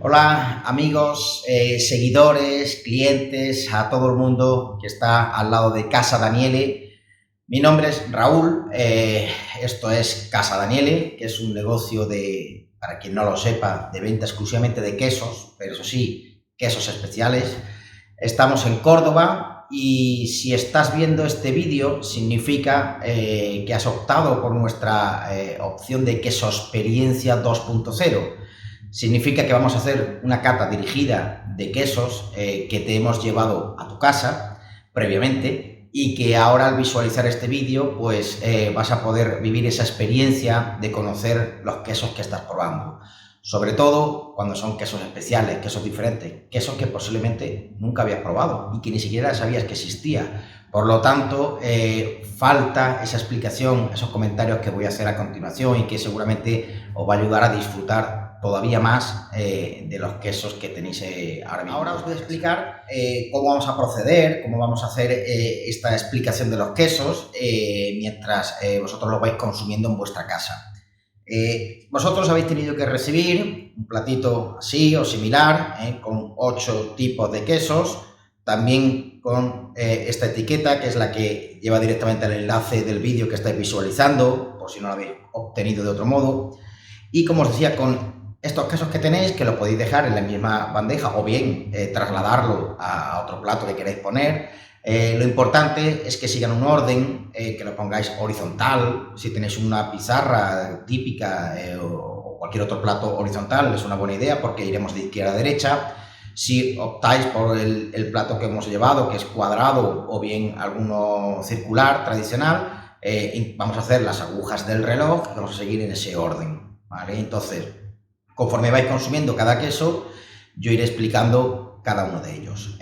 Hola amigos, seguidores, clientes, a todo el mundo que está al lado de Casa Daniele. Mi nombre es Raúl, esto es Casa Daniele, que es un negocio de, para quien no lo sepa, de venta exclusivamente de quesos, pero eso sí, quesos especiales. Estamos en Córdoba y si estás viendo este vídeo significa que has optado por nuestra opción de Quesoexperiencia 2.0. Significa que vamos a hacer una cata dirigida de quesos que te hemos llevado a tu casa previamente y que ahora al visualizar este vídeo pues vas a poder vivir esa experiencia de conocer los quesos que estás probando. Sobre todo cuando son quesos especiales, quesos diferentes, quesos que posiblemente nunca habías probado y que ni siquiera sabías que existía. Por lo tanto, falta esa explicación, esos comentarios que voy a hacer a continuación y que seguramente os va a ayudar a disfrutar todavía más de los quesos que tenéis ahora mismo. Ahora os voy a explicar cómo vamos a proceder, cómo vamos a hacer esta explicación de los quesos mientras vosotros lo vais consumiendo en vuestra casa. Vosotros habéis tenido que recibir un platito así o similar con 8 tipos de quesos, también con esta etiqueta que es la que lleva directamente el enlace del vídeo que estáis visualizando, por si no lo habéis obtenido de otro modo. Y como os decía, con estos quesos que tenéis, que lo podéis dejar en la misma bandeja o bien trasladarlo a otro plato que queréis poner. Lo importante es que sigan un orden, que lo pongáis horizontal. Si tenéis una pizarra típica o cualquier otro plato horizontal, es una buena idea porque iremos de izquierda a derecha. Si optáis por el plato que hemos llevado, que es cuadrado o bien alguno circular tradicional, vamos a hacer las agujas del reloj y vamos a seguir en ese orden, ¿vale? Entonces, conforme vais consumiendo cada queso, yo iré explicando cada uno de ellos.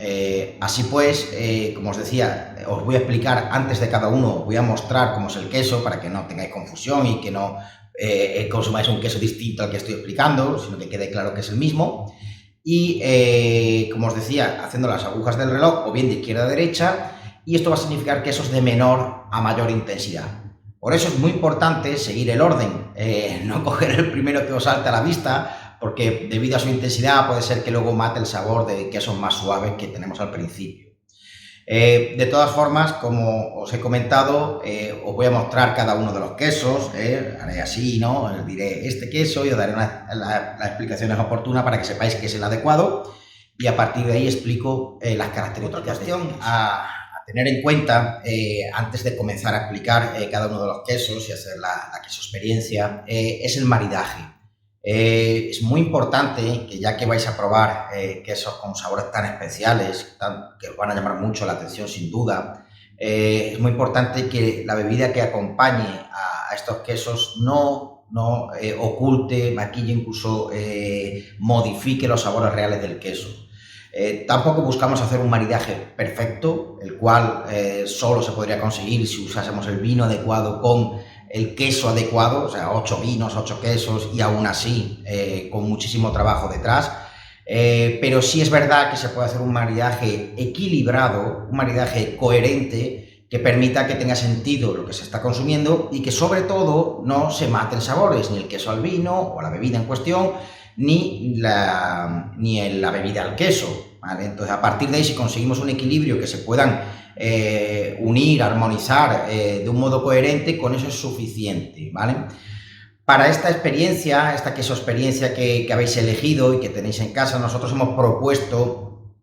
Así pues, como os decía, os voy a explicar antes de cada uno, voy a mostrar cómo es el queso para que no tengáis confusión y que no consumáis un queso distinto al que estoy explicando, sino que quede claro que es el mismo. Y como os decía, haciendo las agujas del reloj o bien de izquierda a derecha, y esto va a significar quesos de menor a mayor intensidad. Por eso es muy importante seguir el orden, no coger el primero que os salte a la vista, porque debido a su intensidad puede ser que luego mate el sabor de quesos más suaves que tenemos al principio. De todas formas, como os he comentado, os voy a mostrar cada uno de los quesos, haré así, ¿no? Les diré este queso y os daré las explicaciones oportunas para que sepáis que es el adecuado y a partir de ahí explico las características. Otra cuestión a tener en cuenta antes de comenzar a explicar cada uno de los quesos y hacer la queso experiencia es el maridaje. Es muy importante que ya que vais a probar quesos con sabores tan especiales, que os van a llamar mucho la atención sin duda, es muy importante que la bebida que acompañe a estos quesos no oculte, maquille, incluso modifique los sabores reales del queso. Tampoco buscamos hacer un maridaje perfecto, el cual solo se podría conseguir si usásemos el vino adecuado con el queso adecuado, o sea, 8 vinos, 8 quesos y aún así con muchísimo trabajo detrás. Pero sí es verdad que se puede hacer un maridaje equilibrado, un maridaje coherente que permita que tenga sentido lo que se está consumiendo y que sobre todo no se maten sabores, ni el queso al vino o la bebida en cuestión, ni la bebida al queso, ¿vale? Entonces, a partir de ahí, si conseguimos un equilibrio que se puedan unir, armonizar de un modo coherente, con eso es suficiente, ¿vale? Para esta experiencia, esta queso experiencia que habéis elegido y que tenéis en casa, nosotros hemos propuesto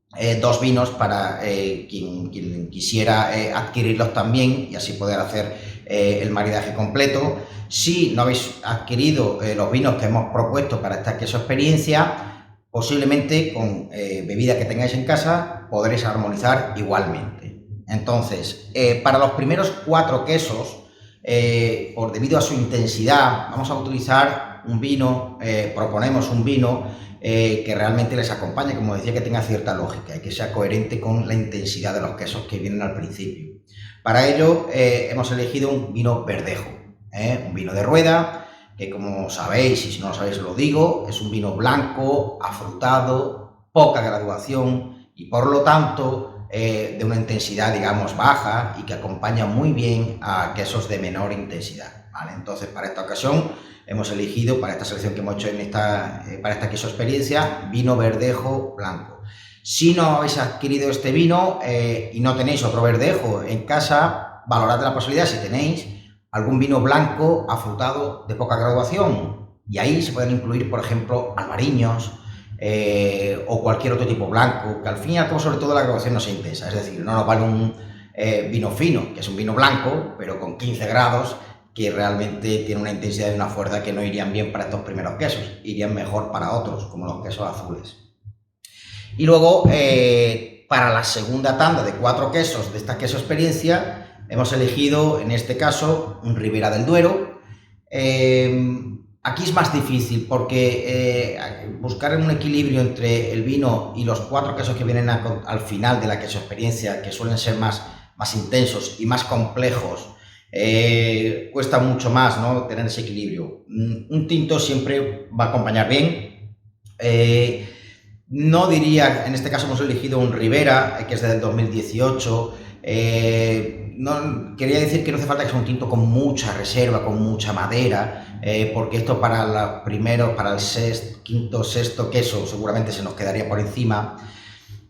2 vinos para quien quisiera adquirirlos también y así poder hacer el maridaje completo. Si no habéis adquirido los vinos que hemos propuesto para esta queso experiencia, posiblemente con bebida que tengáis en casa podréis armonizar igualmente. Entonces, para los primeros 4 quesos, debido a su intensidad, vamos a utilizar un vino, proponemos un vino que realmente les acompañe, como decía, que tenga cierta lógica y que sea coherente con la intensidad de los quesos que vienen al principio. Para ello hemos elegido un vino verdejo, un vino de rueda, que como sabéis, y si no lo sabéis lo digo, es un vino blanco, afrutado, poca graduación y por lo tanto de una intensidad, digamos, baja y que acompaña muy bien a quesos de menor intensidad, ¿vale? Entonces, para esta ocasión hemos elegido para esta selección que hemos hecho para esta queso experiencia, vino verdejo blanco. Si no habéis adquirido este vino y no tenéis otro verdejo en casa, valorad la posibilidad, si tenéis, algún vino blanco afrutado de poca graduación. Y ahí se pueden incluir, por ejemplo, albariños o cualquier otro tipo blanco, que al fin y al cabo, sobre todo, la graduación no sea intensa. Es decir, no nos vale un vino fino, que es un vino blanco, pero con 15 grados, que realmente tiene una intensidad y una fuerza que no irían bien para estos primeros quesos, irían mejor para otros, como los quesos azules. Y luego, para la segunda tanda de 4 quesos de esta queso experiencia, hemos elegido, en este caso, un Ribera del Duero. Aquí es más difícil porque buscar un equilibrio entre el vino y los 4 quesos que vienen al final de la queso experiencia, que suelen ser más intensos y más complejos, cuesta mucho más, ¿no?, tener ese equilibrio. Un tinto siempre va a acompañar bien. No diría, en este caso hemos elegido un Ribera, que es del 2018. No, quería decir que no hace falta que sea un tinto con mucha reserva, con mucha madera, porque esto para el quinto, sexto queso seguramente se nos quedaría por encima.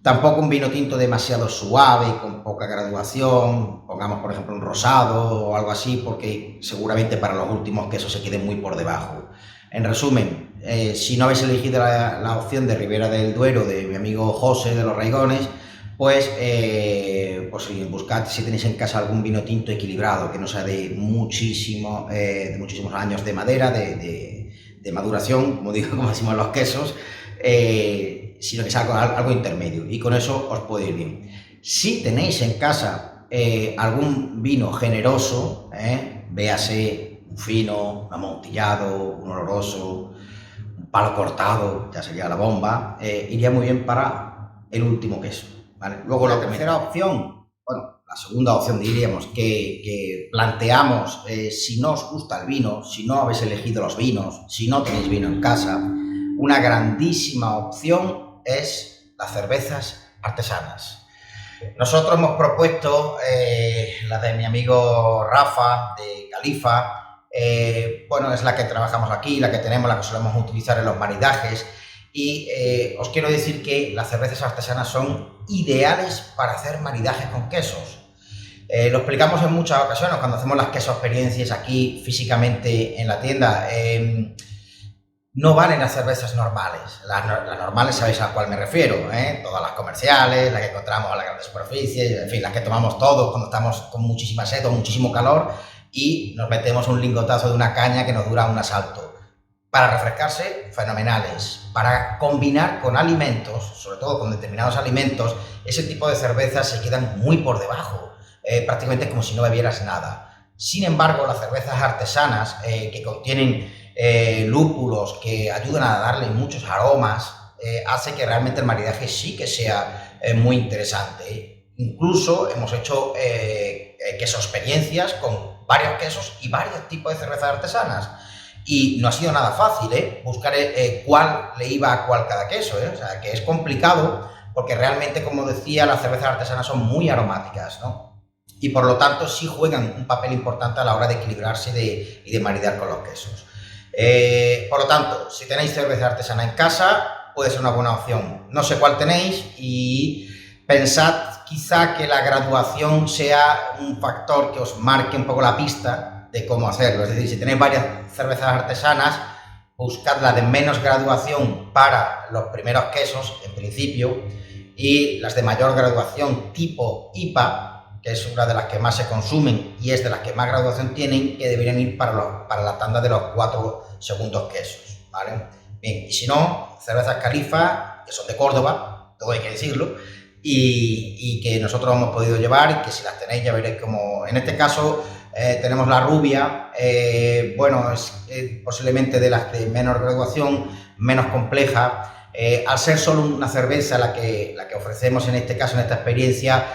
Tampoco un vino tinto demasiado suave, con poca graduación, pongamos por ejemplo un rosado o algo así, porque seguramente para los últimos quesos se quede muy por debajo. En resumen, si no habéis elegido la opción de Ribera del Duero de mi amigo José de los Raigones, pues buscad si tenéis en casa algún vino tinto equilibrado, que no sea de muchísimos años de madera, de maduración, como decimos los quesos, sino que sea algo intermedio, y con eso os puede ir bien. Si tenéis en casa algún vino generoso, véase un fino, un amontillado, un oloroso, un palo cortado, ya sería la bomba, iría muy bien para el último queso, ¿vale? Luego la tercera opción, la segunda opción diríamos que planteamos, si no os gusta el vino, si no habéis elegido los vinos, si no tenéis vino en casa, una grandísima opción es las cervezas artesanas. Nosotros hemos propuesto la de mi amigo Rafa de Califa. Es la que trabajamos aquí, la que tenemos, la que solemos utilizar en los maridajes, y os quiero decir que las cervezas artesanas son ideales para hacer maridajes con quesos. Lo explicamos en muchas ocasiones cuando hacemos las queso experiencias aquí físicamente en la tienda. No valen las cervezas normales. Las normales sabéis a cuál me refiero, todas las comerciales, las que encontramos a la grande superficie, en fin, las que tomamos todos cuando estamos con muchísima sed o muchísimo calor y nos metemos un lingotazo de una caña que nos dura un asalto. Para refrescarse, fenomenales. Para combinar con alimentos, sobre todo con determinados alimentos, ese tipo de cervezas se quedan muy por debajo, prácticamente como si no bebieras nada. Sin embargo, las cervezas artesanas que contienen lúpulos que ayudan a darle muchos aromas, hace que realmente el maridaje sí que sea muy interesante. Incluso hemos hecho queso experiencias con varios quesos y varios tipos de cervezas artesanas. Y no ha sido nada fácil, buscar cuál le iba a cuál cada queso, O sea, que es complicado porque realmente, como decía, las cervezas artesanas son muy aromáticas, ¿no? Y por lo tanto sí juegan un papel importante a la hora de equilibrarse y de maridar con los quesos. Por lo tanto, si tenéis cerveza artesana en casa, puede ser una buena opción. No sé cuál tenéis y pensad quizá que la graduación sea un factor que os marque un poco la pista de cómo hacerlo. Es decir, si tenéis varias cervezas artesanas, buscad la de menos graduación para los primeros quesos, en principio, y las de mayor graduación tipo IPA, que es una de las que más se consumen y es de las que más graduación tienen, que deberían ir para la tanda de los 4 segundos quesos, ¿vale? Bien, y si no, cervezas Califa, que son de Córdoba, todo hay que decirlo, y que nosotros hemos podido llevar, y que si las tenéis ya veréis como, en este caso, tenemos la rubia, es posiblemente de las de menor graduación, menos compleja. Al ser solo una cerveza la que ofrecemos en este caso, en esta experiencia,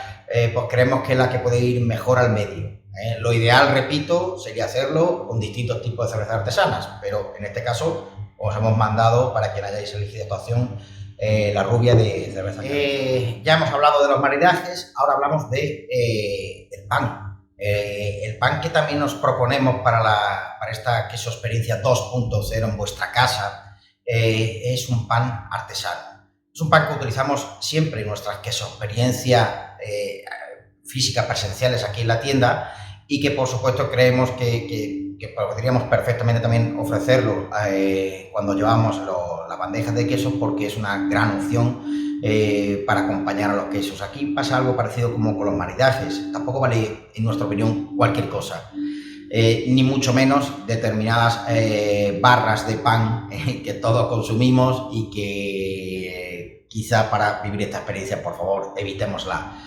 pues creemos que es la que puede ir mejor al medio. Lo ideal, repito, sería hacerlo con distintos tipos de cervezas artesanas, pero en este caso os hemos mandado, para quien hayáis elegido esta opción, la rubia de cerveza. Ya hemos hablado de los maridajes, ahora hablamos del pan. El pan que también nos proponemos para esta queso experiencia 2.0 en vuestra casa es un pan artesano. Es un pan que utilizamos siempre en nuestras queso experiencias físicas presenciales aquí en la tienda y que por supuesto creemos que podríamos perfectamente también ofrecerlo cuando llevamos las bandejas de quesos, porque es una gran opción para acompañar a los quesos. Aquí pasa algo parecido como con los maridajes. Tampoco vale, en nuestra opinión, cualquier cosa, ni mucho menos determinadas barras de pan que todos consumimos y que quizá para vivir esta experiencia, por favor, evitémosla.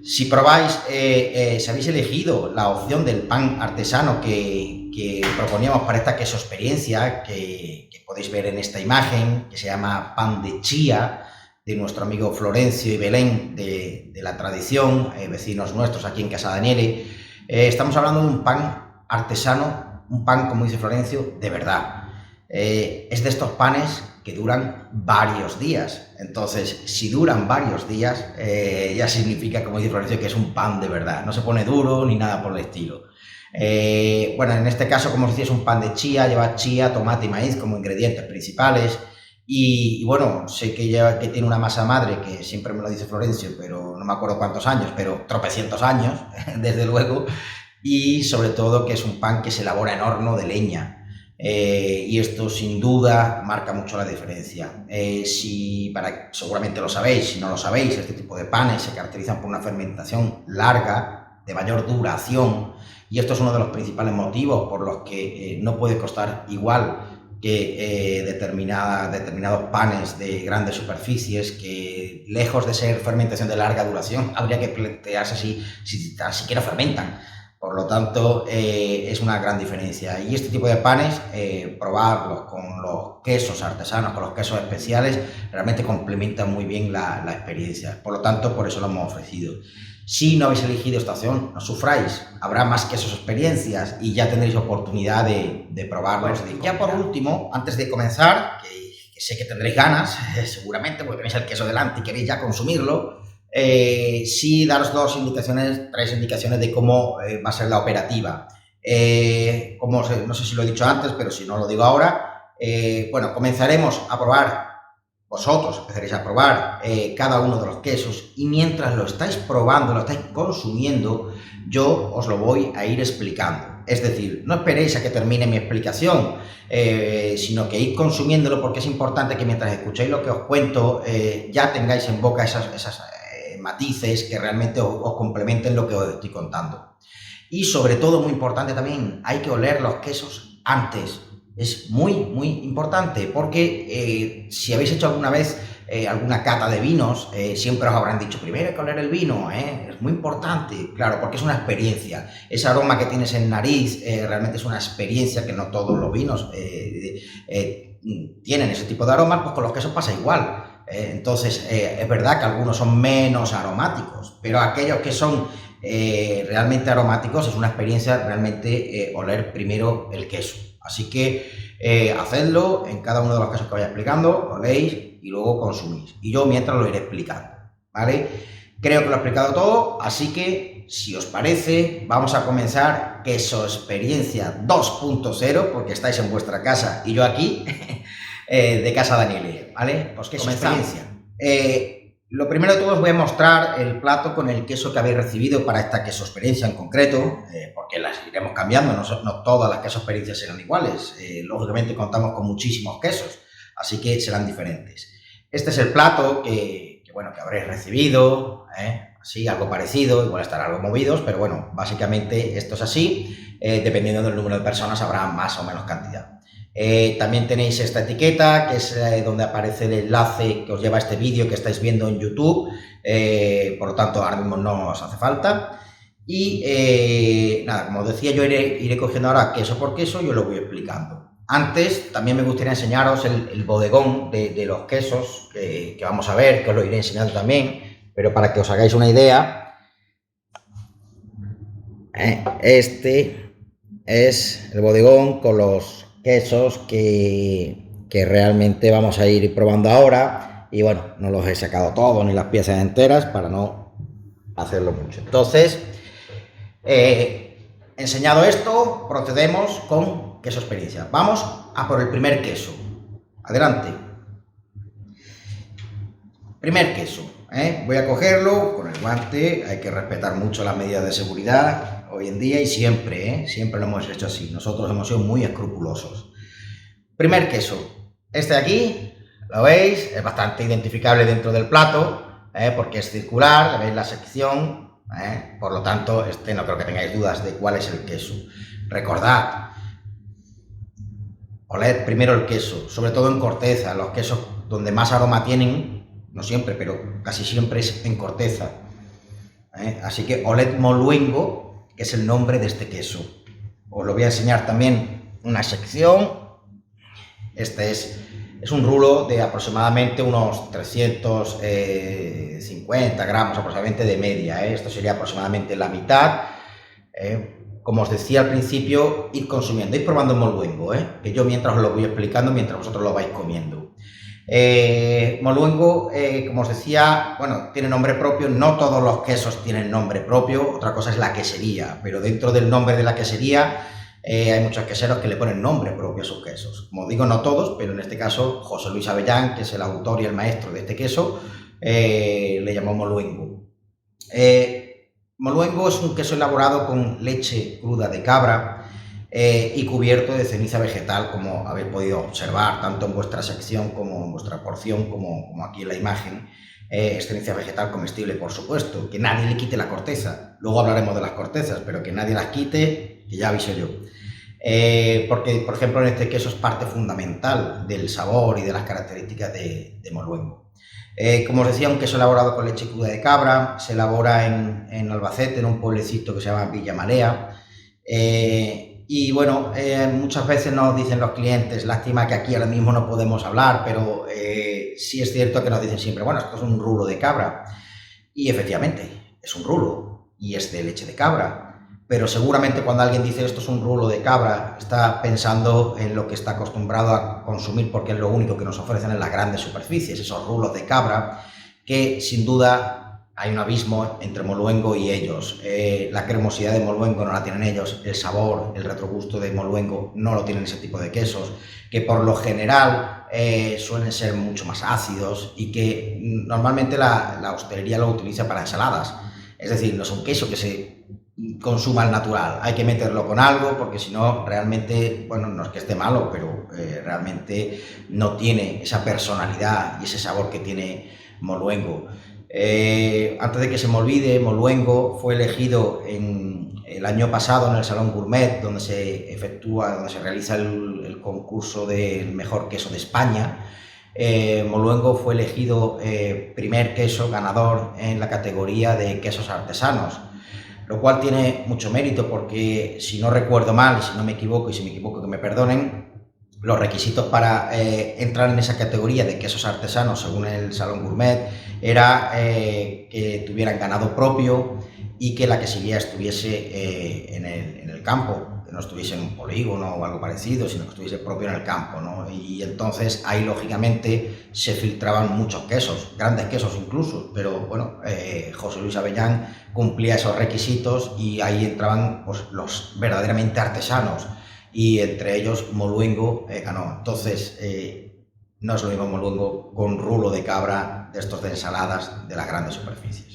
Si probáis, si habéis elegido la opción del pan artesano que proponíamos para esta queso experiencia, que podéis ver en esta imagen, que se llama pan de chía, de nuestro amigo Florencio y Belén de la tradición, vecinos nuestros aquí en Casa Daniele, estamos hablando de un pan artesano, un pan, como dice Florencio, de verdad. Es de estos panes que duran varios días. Entonces, si duran varios días, ya significa, como dice Florencio, que es un pan de verdad. No se pone duro ni nada por el estilo. Bueno, en este caso, como os decía, es un pan de chía, lleva chía, tomate y maíz como ingredientes principales. Y bueno, sé que tiene una masa madre, que siempre me lo dice Florencio, pero no me acuerdo cuántos años, pero tropecientos años, desde luego. Y sobre todo que es un pan que se elabora en horno de leña. Y esto sin duda marca mucho la diferencia. Seguramente lo sabéis, si no lo sabéis, este tipo de panes se caracterizan por una fermentación larga, de mayor duración, y esto es uno de los principales motivos por los que no puede costar igual que determinados panes de grandes superficies, que lejos de ser fermentación de larga duración, habría que plantearse si tan siquiera fermentan. Por lo tanto, es una gran diferencia. Y este tipo de panes, probarlos con los quesos artesanos, con los quesos especiales, realmente complementan muy bien la experiencia. Por lo tanto, por eso lo hemos ofrecido. Si no habéis elegido esta opción, no sufráis. Habrá más quesos experiencias y ya tendréis oportunidad de probarlos. Bueno, ya por último, antes de comenzar, que sé que tendréis ganas, seguramente, porque tenéis el queso delante y queréis ya consumirlo, sí daros tres indicaciones de cómo va a ser la operativa. No sé si lo he dicho antes, pero si no lo digo ahora, bueno, comenzaremos a probar, vosotros empezaréis a probar cada uno de los quesos, y mientras lo estáis probando, lo estáis consumiendo, yo os lo voy a ir explicando. Es decir, no esperéis a que termine mi explicación, sino que id consumiéndolo, porque es importante que mientras escuchéis lo que os cuento, ya tengáis en boca esas matices que realmente os complementen lo que os estoy contando. Y sobre todo, muy importante también, hay que oler los quesos antes. Es muy, muy importante, porque si habéis hecho alguna vez alguna cata de vinos, siempre os habrán dicho, primero hay que oler el vino, es muy importante, claro, porque es una experiencia. Ese aroma que tienes en nariz realmente es una experiencia que no todos los vinos tienen ese tipo de aromas. Pues con los quesos pasa igual. Entonces, es verdad que algunos son menos aromáticos, pero aquellos que son realmente aromáticos es una experiencia realmente oler primero el queso. Así que hacedlo en cada uno de los casos que vaya explicando, lo leéis y luego consumís. Y yo mientras lo iré explicando, ¿vale? Creo que lo he explicado todo, así que si os parece, vamos a comenzar queso experiencia 2.0, porque estáis en vuestra casa y yo aquí, de Casa Daniele, ¿vale? Pues queso experiencia. Lo primero de todo os voy a mostrar el plato con el queso que habéis recibido para esta queso experiencia en concreto, porque las iremos cambiando, no todas las queso experiencias serán iguales. Lógicamente contamos con muchísimos quesos, así que serán diferentes. Este es el plato que habréis recibido, así, algo parecido, igual estarán algo movidos, pero bueno, básicamente esto es así. Dependiendo del número de personas habrá más o menos cantidad. También tenéis esta etiqueta, que es donde aparece el enlace que os lleva a este vídeo que estáis viendo en YouTube, por lo tanto ahora mismo no os hace falta. Y nada, como os decía, yo iré cogiendo ahora queso por queso y os lo voy explicando. Antes también me gustaría enseñaros el bodegón de los quesos que vamos a ver, que os lo iré enseñando también, pero para que os hagáis una idea, este es el bodegón con los quesos que realmente vamos a ir probando ahora. Y bueno, no los he sacado todos ni las piezas enteras para no hacerlo mucho. Entonces, Enseñado esto, procedemos con queso experiencia. Vamos a por el primer queso. Adelante. Primer queso. Voy a cogerlo con el guante. Hay que respetar mucho las medidas de seguridad hoy en día y siempre, siempre lo hemos hecho así. Nosotros hemos sido muy escrupulosos. Primer queso. Este de aquí, lo veis, es bastante identificable dentro del plato, porque es circular, veis la sección. Por lo tanto, no creo que tengáis dudas de cuál es el queso. Recordad, oled primero el queso, sobre todo en corteza. Los quesos donde más aroma tienen, no siempre, pero casi siempre es en corteza. Así que oled Moluengo, que es el nombre de este queso. Os lo voy a enseñar también una sección. Este es un rulo de aproximadamente unos 350 gramos aproximadamente de media. Esto sería aproximadamente la mitad. Como os decía al principio, id consumiendo, id probando el Moluengo, que yo mientras os lo voy explicando, mientras vosotros lo vais comiendo. Moluengo, como os decía, bueno, tiene nombre propio. No todos los quesos tienen nombre propio, otra cosa es la quesería, pero dentro del nombre de la quesería hay muchos queseros que le ponen nombre propio a sus quesos. Como digo, no todos, pero en este caso José Luis Avellán, que es el autor y el maestro de este queso, le llamó Moluengo. Moluengo es un queso elaborado con leche cruda de cabra y cubierto de ceniza vegetal, como habéis podido observar tanto en vuestra sección como en vuestra porción, como aquí en la imagen. Es ceniza vegetal comestible, por supuesto, que nadie le quite la corteza. Luego hablaremos de las cortezas, pero que nadie las quite, que ya aviso yo. Porque, por ejemplo, en este queso es parte fundamental del sabor y de las características de Moluengo. Como os decía, un queso elaborado con leche cruda de cabra, se elabora en Albacete, en un pueblecito que se llama Villa Marea. Y bueno, muchas veces nos dicen los clientes, lástima que aquí ahora mismo no podemos hablar, pero sí es cierto que nos dicen siempre, bueno, esto es un rulo de cabra. Y efectivamente, es un rulo y es de leche de cabra. Pero seguramente cuando alguien dice esto es un rulo de cabra, está pensando en lo que está acostumbrado a consumir, porque es lo único que nos ofrecen en las grandes superficies, esos rulos de cabra, que sin duda hay un abismo entre Moluengo y ellos. La cremosidad de Moluengo no la tienen ellos, el sabor, el retrogusto de Moluengo no lo tienen ese tipo de quesos, que por lo general suelen ser mucho más ácidos y que normalmente la hostelería lo utiliza para ensaladas. Es decir, no es un queso que se consuma al natural, hay que meterlo con algo porque si no realmente, bueno, no es que esté malo, pero realmente no tiene esa personalidad y ese sabor que tiene Moluengo. Antes de que se me olvide, Moluengo fue elegido el año pasado en el Salón Gourmet, donde se realiza el concurso del mejor queso de España. Moluengo fue elegido primer queso ganador en la categoría de quesos artesanos, lo cual tiene mucho mérito porque, si no recuerdo mal, si no me equivoco, y si me equivoco que me perdonen, los requisitos para entrar en esa categoría de quesos artesanos según el Salón Gourmet era que tuvieran ganado propio y que la quesería estuviese en el campo, que no estuviese en un polígono o algo parecido, sino que estuviese propio en el campo, ¿no? Y entonces ahí lógicamente se filtraban muchos quesos, grandes quesos incluso, pero bueno, José Luis Avellán cumplía esos requisitos y ahí entraban pues, los verdaderamente artesanos, y entre ellos Moluengo ganó. Entonces no es lo mismo Moluengo con rulo de cabra de estos de ensaladas de las grandes superficies.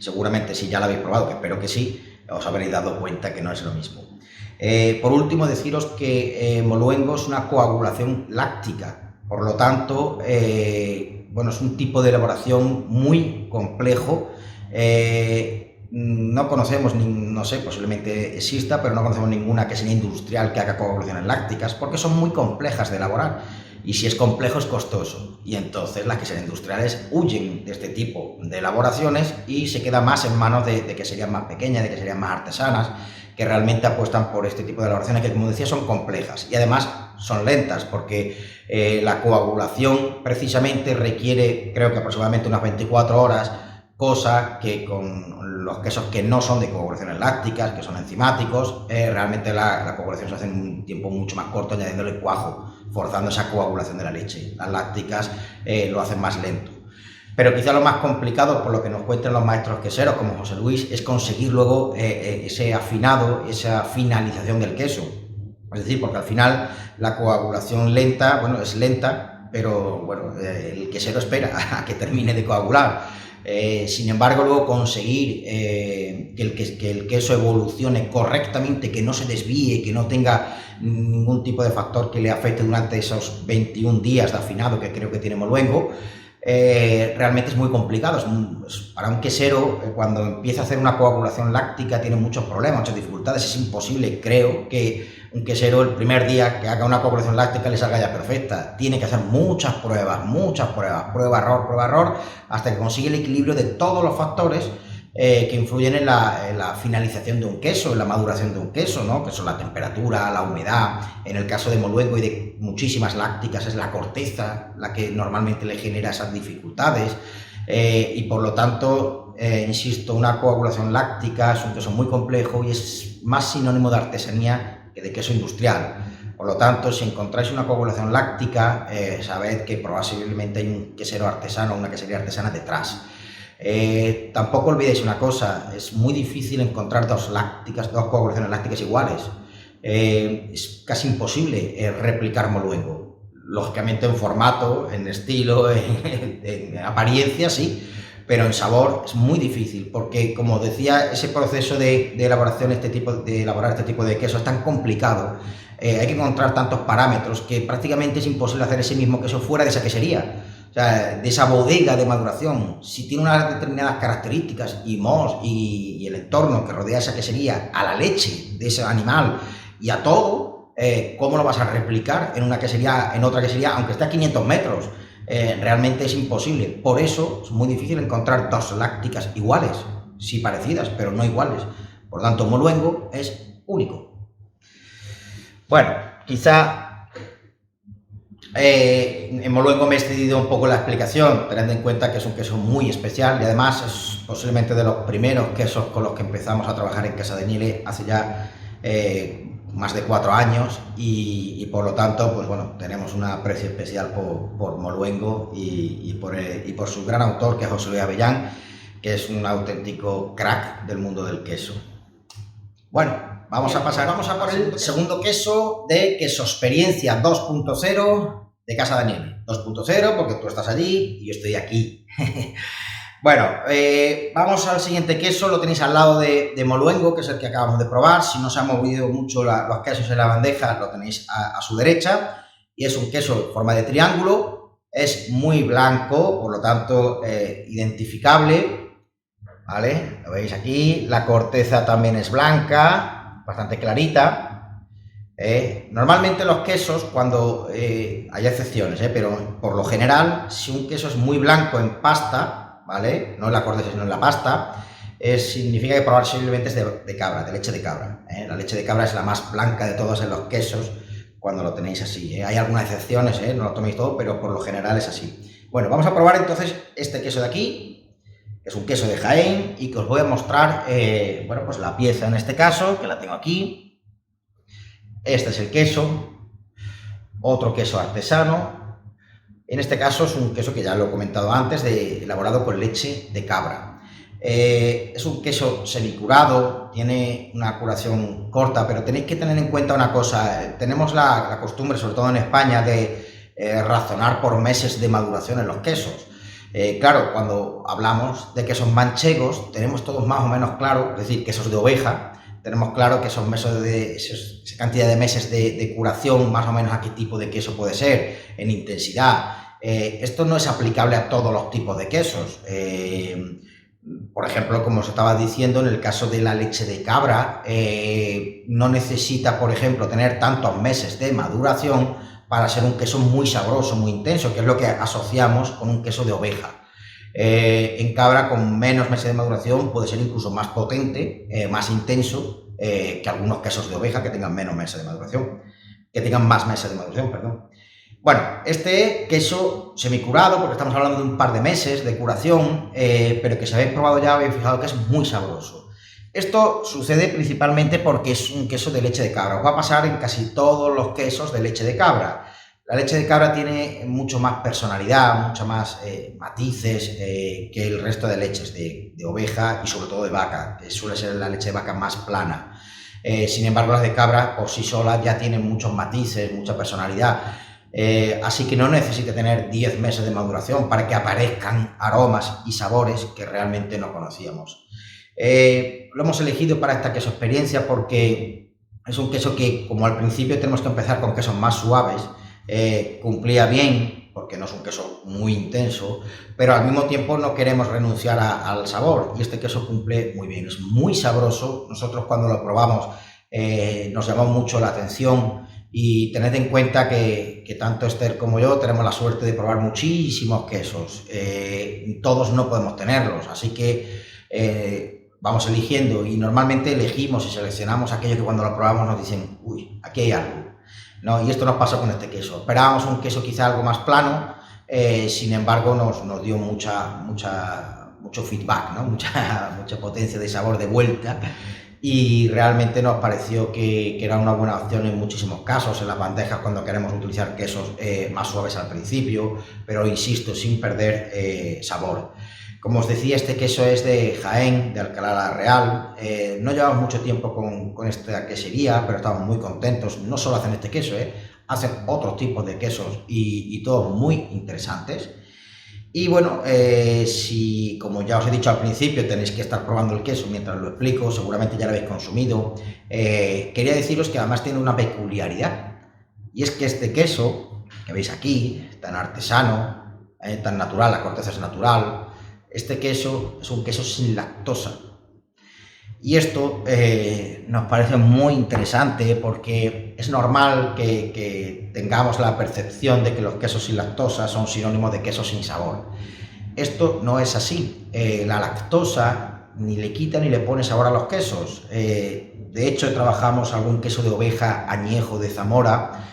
Seguramente si ya lo habéis probado, que espero que sí, os habréis dado cuenta que no es lo mismo. Por último, deciros que Moluengo es una coagulación láctica, por lo tanto, bueno, es un tipo de elaboración muy complejo. No conocemos, no sé, posiblemente exista, pero no conocemos ninguna quesería industrial que haga coagulaciones lácticas, porque son muy complejas de elaborar. Y si es complejo es costoso, y entonces las queserías industriales huyen de este tipo de elaboraciones y se queda más en manos de queserías más pequeñas, de queserías más artesanas, que realmente apuestan por este tipo de elaboraciones que, como decía, son complejas y además son lentas, porque la coagulación precisamente requiere, creo que aproximadamente unas 24 horas, cosa que con los quesos que no son de coagulaciones lácticas, que son enzimáticos, realmente la coagulación se hace en un tiempo mucho más corto, añadiéndole cuajo, forzando esa coagulación de la leche. Las lácticas lo hacen más lento. Pero quizá lo más complicado, por lo que nos cuentan los maestros queseros como José Luis, es conseguir luego ese afinado, esa finalización del queso. Es decir, porque al final la coagulación lenta, bueno, es lenta, pero bueno, el quesero espera a que termine de coagular. Sin embargo, luego conseguir que el queso evolucione correctamente, que no se desvíe, que no tenga ningún tipo de factor que le afecte durante esos 21 días de afinado que creo que tiene Moluengo, realmente es muy complicado. Para un quesero, cuando empieza a hacer una coagulación láctica, tiene muchos problemas, muchas dificultades. Es imposible, creo, que un quesero el primer día que haga una coagulación láctica le salga ya perfecta. Tiene que hacer muchas pruebas, prueba, error, hasta que consigue el equilibrio de todos los factores que influyen en la finalización de un queso, en la maduración de un queso, ¿no? Que son la temperatura, la humedad. En el caso de Moluengo y de muchísimas lácticas es la corteza la que normalmente le genera esas dificultades, y por lo tanto, insisto, una coagulación láctica es un queso muy complejo y es más sinónimo de artesanía que de queso industrial. Por lo tanto, si encontráis una coagulación láctica, sabed que probablemente hay un quesero artesano o una quesería artesana detrás. Tampoco olvidéis una cosa, es muy difícil encontrar dos coagulaciones lácticas iguales. Es casi imposible replicar Moluengo. Lógicamente en formato, en estilo, en apariencia sí, pero en sabor es muy difícil, porque como decía, ese proceso de elaboración, elaborar este tipo de queso es tan complicado. Hay que encontrar tantos parámetros que prácticamente es imposible hacer ese mismo queso fuera de esa quesería. O sea, de esa bodega de maduración. Si tiene unas determinadas características y el entorno que rodea esa quesería, a la leche de ese animal y a todo, ¿cómo lo vas a replicar en otra quesería, aunque esté a 500 metros? Realmente es imposible. Por eso es muy difícil encontrar dos lácticas iguales, sí parecidas, pero no iguales. Por lo tanto, Moluengo es único. Bueno, quizá en Moluengo me he excedido un poco la explicación, teniendo en cuenta que es un queso muy especial y además es posiblemente de los primeros quesos con los que empezamos a trabajar en Casa Daniele hace ya más de 4 años y por lo tanto, pues bueno, tenemos un aprecio especial por Moluengo y por su gran autor, que es José Luis Avellán, que es un auténtico crack del mundo del queso. Bueno, vamos a por el segundo queso de Quesoexperiencia 2.0 de Casa Daniele. 2.0 porque tú estás allí y yo estoy aquí. Bueno, vamos al siguiente queso, lo tenéis al lado de Moluengo, que es el que acabamos de probar. Si no se han movido mucho los quesos en la bandeja, lo tenéis a su derecha. Y es un queso en forma de triángulo, es muy blanco, por lo tanto identificable, ¿vale? Lo veis aquí, la corteza también es blanca, bastante clarita. Normalmente los quesos, cuando hay excepciones, pero por lo general, si un queso es muy blanco en pasta, ¿vale? No en la corteza, sino en la pasta, significa que probablemente es de cabra, de leche de cabra. La leche de cabra es la más blanca de todos en los quesos cuando lo tenéis así. Hay algunas excepciones, no lo toméis todo, pero por lo general es así. Bueno, vamos a probar entonces este queso de aquí, que es un queso de Jaén, y que os voy a mostrar, bueno, pues la pieza en este caso, que la tengo aquí. Este es el queso, otro queso artesano. En este caso es un queso que ya lo he comentado antes, elaborado con leche de cabra. Es un queso semicurado, tiene una curación corta, pero tenéis que tener en cuenta una cosa. Tenemos la costumbre, sobre todo en España, de razonar por meses de maduración en los quesos. Claro, cuando hablamos de quesos manchegos, tenemos todos más o menos claro, es decir, quesos de oveja, tenemos claro que esa cantidad de meses de curación, más o menos a qué tipo de queso puede ser, en intensidad. Esto no es aplicable a todos los tipos de quesos. Por ejemplo, como os estaba diciendo, en el caso de la leche de cabra, no necesita, por ejemplo, tener tantos meses de maduración para ser un queso muy sabroso, muy intenso, que es lo que asociamos con un queso de oveja. En cabra, con menos meses de maduración, puede ser incluso más potente, más intenso que algunos quesos de oveja que tengan menos meses de maduración, que tengan más meses de maduración, perdón. Bueno, este queso semicurado, porque estamos hablando de un par de meses de curación, pero que si habéis probado ya habéis fijado que es muy sabroso. Esto sucede principalmente porque es un queso de leche de cabra. Os va a pasar en casi todos los quesos de leche de cabra. La leche de cabra tiene mucho más personalidad, mucho más matices que el resto de leches de oveja y sobre todo de vaca, que suele ser la leche de vaca más plana. Sin embargo, las de cabra por sí solas ya tienen muchos matices, mucha personalidad. Así que no necesita tener 10 meses de maduración para que aparezcan aromas y sabores que realmente no conocíamos. Lo hemos elegido para esta queso experiencia porque es un queso que, como al principio tenemos que empezar con quesos más suaves, cumplía bien, porque no es un queso muy intenso, pero al mismo tiempo no queremos renunciar al sabor, y este queso cumple muy bien, es muy sabroso. Nosotros cuando lo probamos nos llamó mucho la atención, y tened en cuenta que tanto Esther como yo tenemos la suerte de probar muchísimos quesos, todos no podemos tenerlos, así que vamos eligiendo, y normalmente elegimos y seleccionamos aquellos que cuando lo probamos nos dicen, uy, aquí hay algo, ¿no? Y esto nos pasó con este queso. Esperábamos un queso quizá algo más plano, sin embargo nos dio mucho feedback, ¿no? mucha potencia de sabor de vuelta, y realmente nos pareció que era una buena opción en muchísimos casos, en las bandejas cuando queremos utilizar quesos más suaves al principio, pero insisto, sin perder sabor. Como os decía, este queso es de Jaén, de Alcalá la Real. No llevamos mucho tiempo con esta quesería, pero estamos muy contentos. No solo hacen este queso, hacen otros tipos de quesos y todos muy interesantes. Y bueno, si, como ya os he dicho al principio, tenéis que estar probando el queso mientras lo explico, seguramente ya lo habéis consumido. Quería deciros que además tiene una peculiaridad, y es que este queso que veis aquí, tan artesano, tan natural, la corteza es natural. Este queso es un queso sin lactosa, y esto nos parece muy interesante porque es normal que tengamos la percepción de que los quesos sin lactosa son sinónimos de quesos sin sabor. Esto no es así. La lactosa ni le quita ni le pone sabor a los quesos. De hecho, trabajamos algún queso de oveja añejo de Zamora,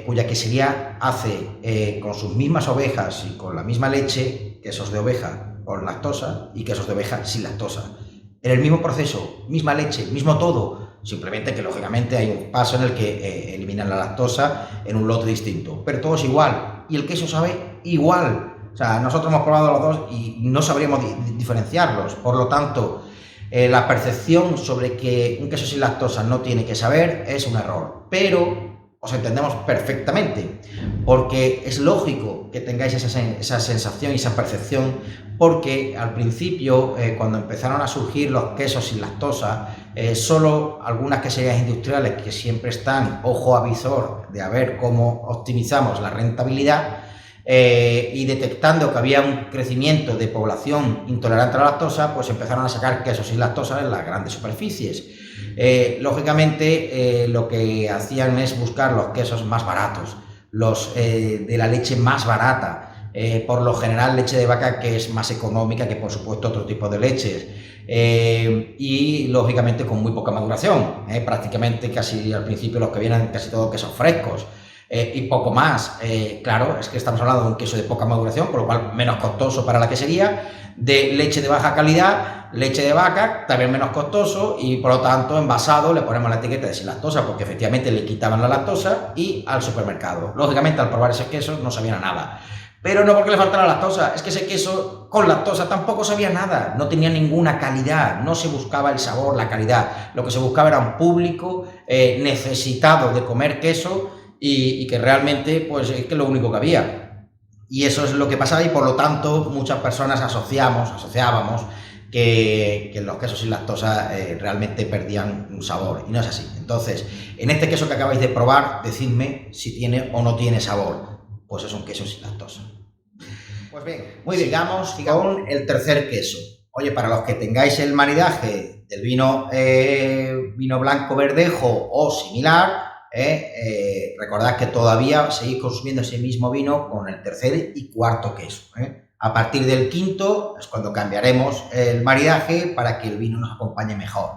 cuya quesería hace con sus mismas ovejas y con la misma leche quesos de oveja con lactosa y quesos de oveja sin lactosa. En el mismo proceso, misma leche, mismo todo, simplemente que lógicamente hay un paso en el que eliminan la lactosa en un lote distinto, pero todo es igual y el queso sabe igual. O sea, nosotros hemos probado los dos y no sabríamos diferenciarlos. Por lo tanto, la percepción sobre que un queso sin lactosa no tiene que saber es un error, pero os entendemos perfectamente, porque es lógico que tengáis esa sensación y esa percepción, porque al principio, cuando empezaron a surgir los quesos sin lactosa, solo algunas queserías industriales que siempre están ojo a visor de a ver cómo optimizamos la rentabilidad, y detectando que había un crecimiento de población intolerante a la lactosa, pues empezaron a sacar quesos sin lactosa en las grandes superficies. Lógicamente, lo que hacían es buscar los quesos más baratos, los de la leche más barata, por lo general leche de vaca, que es más económica que por supuesto otro tipo de leches, y lógicamente con muy poca maduración, prácticamente casi al principio los que vienen casi todos quesos frescos. Y poco más. Claro, es que estamos hablando de un queso de poca maduración, con lo cual menos costoso para la quesería, de leche de baja calidad, leche de vaca, también menos costoso, y por lo tanto envasado le ponemos la etiqueta de sin lactosa, porque efectivamente le quitaban la lactosa, y al supermercado. Lógicamente, al probar ese queso no sabían a nada. Pero no porque le faltara lactosa, es que ese queso con lactosa tampoco sabía nada, no tenía ninguna calidad, no se buscaba el sabor, la calidad. Lo que se buscaba era un público necesitado de comer queso, y que realmente pues es que lo único que había, y eso es lo que pasaba, y por lo tanto muchas personas asociábamos que los quesos sin lactosa realmente perdían un sabor, y no es así. Entonces, en este queso que acabáis de probar, decidme si tiene o no tiene sabor. Pues es un queso sin lactosa. Pues bien, sigamos con el tercer queso. Oye, para los que tengáis el maridaje del vino blanco verdejo o similar, recordad que todavía seguís consumiendo ese mismo vino con el tercer y cuarto queso. A partir del quinto es cuando cambiaremos el maridaje para que el vino nos acompañe mejor.